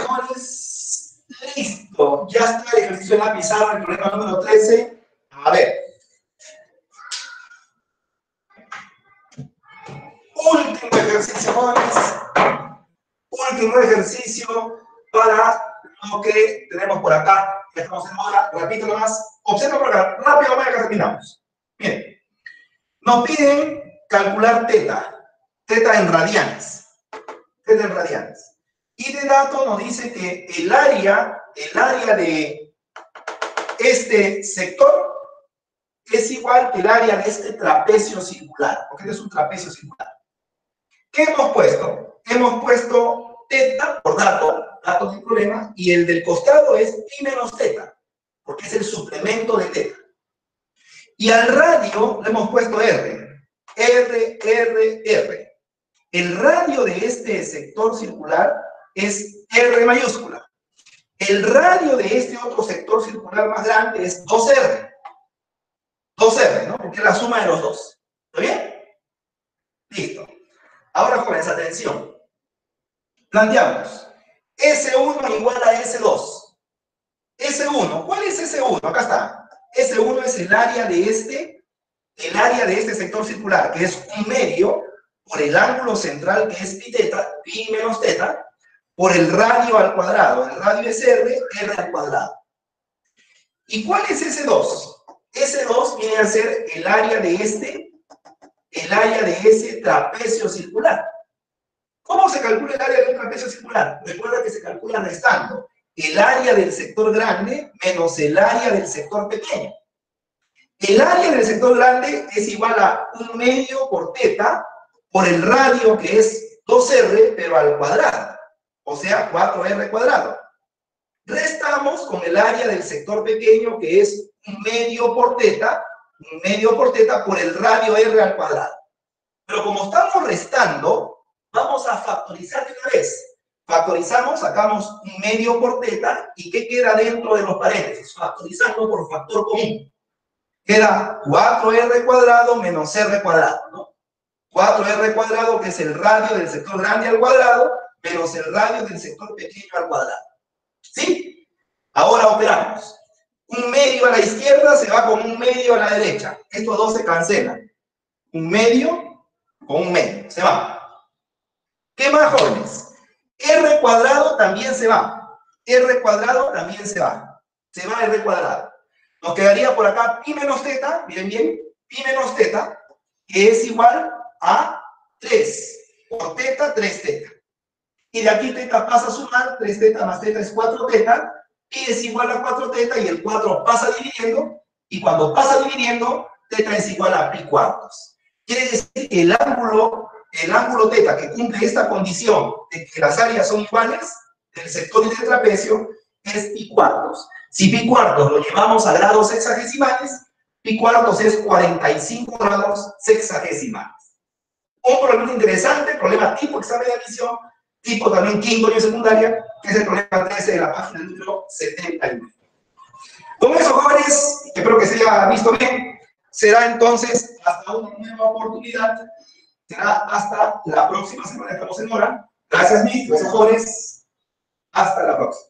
señores. Listo. Ya está el ejercicio en la pizarra, el problema número 13. A ver. Último ejercicio, jóvenes. Último ejercicio para lo que tenemos por acá. Ya estamos en hora. Repito nomás. Observa por acá. Rápido, para que terminamos. Bien. Nos piden calcular teta. Teta en radianes. Teta en radianes. Y de dato nos dice que el área de este sector es igual que el área de este trapecio circular, porque este es un trapecio circular. ¿Qué hemos puesto? Hemos puesto teta por datos del problema, y el del costado es pi menos teta, porque es el suplemento de teta. Y al radio le hemos puesto R. El radio de este sector circular es R mayúscula. El radio de este otro sector circular más grande es 2R. 2R, ¿no? Porque es la suma de los dos. ¿Está bien? Listo. Ahora, jóvenes, atención. Planteamos. S1 igual a S2. S1, ¿cuál es S1? Acá está. S1 es el área de este sector circular, que es un medio por el ángulo central, que es pi teta, pi menos teta, por el radio al cuadrado. El radio es R al cuadrado. ¿Y cuál es S2? S2 viene a ser el área de ese trapecio circular. ¿Cómo se calcula el área de un trapecio circular? Recuerda que se calcula restando el área del sector grande menos el área del sector pequeño. El área del sector grande es igual a 1 medio por teta por el radio, que es 2R, pero al cuadrado. O sea, 4R cuadrado. Restamos con el área del sector pequeño, que es 1 medio por teta por el radio R al cuadrado. Pero como estamos restando, vamos a factorizar de una vez. Factorizamos, sacamos 1 medio por teta, ¿y qué queda dentro de los paréntesis? Factorizando por factor común. Queda 4R cuadrado menos R cuadrado, ¿no? 4R cuadrado, que es el radio del sector grande al cuadrado, menos el radio del sector pequeño al cuadrado. ¿Sí? Ahora operamos. 1 medio a la izquierda se va con 1 medio a la derecha. Estos dos se cancelan. 1 medio con 1 medio. Se va. ¿Qué más, jóvenes? R cuadrado también se va. R cuadrado también se va. Se va R cuadrado. Nos quedaría por acá pi menos teta, miren bien, pi menos teta, que es igual a 3. Por teta, 3 teta. Y de aquí teta pasa a sumar, 3 teta más teta es 4 teta, y es igual a 4 teta, y el 4 pasa dividiendo, y cuando pasa dividiendo, teta es igual a pi cuartos. Quiere decir que el ángulo teta que cumple esta condición de que las áreas son iguales, del sector y del trapecio, es pi cuartos. Si pi cuartos lo llevamos a grados sexagesimales, pi cuartos es 45 grados sexagesimales. Un problema interesante, problema tipo examen de admisión, tipo también quinto año de secundaria, que es el problema 13 de la página número 71. Con eso, jóvenes, espero que se haya visto bien. Será entonces hasta una nueva oportunidad. Será hasta la próxima semana. Estamos en hora. Gracias, mis. Gracias, jóvenes. Hasta la próxima.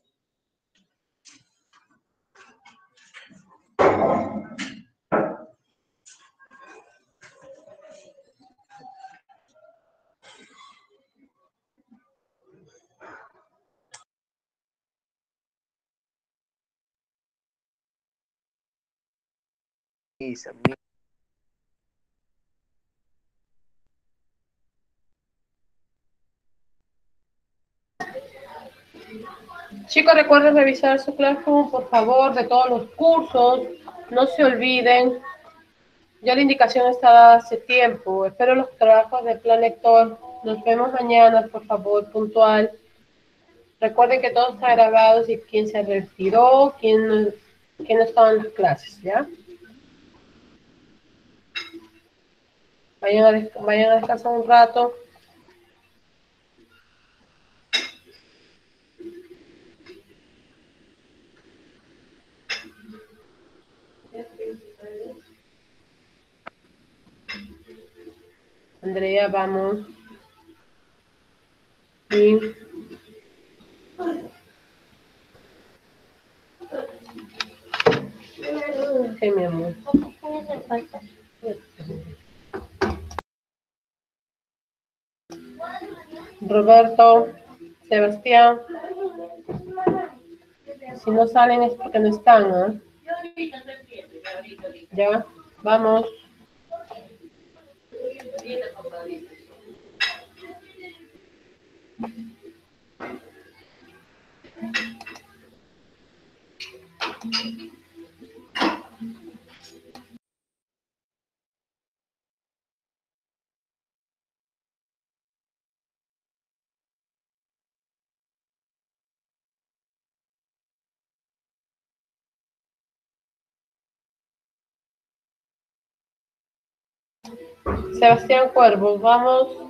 Chicos, recuerden revisar su Classroom, por favor, de todos los cursos. No se olviden. Ya la indicación está dada hace tiempo. Espero los trabajos del plan lector. Nos vemos mañana, por favor, puntual. Recuerden que todo está grabado, y quién se retiró, quién no estaba en las clases, ¿ya? Vayan a descansar un rato. Andrea, vamos. Sí. Ok, mi amor. Roberto, Sebastián, si no salen es porque no están, ¿no? Ya, vamos. Sebastián Cuervos, vamos.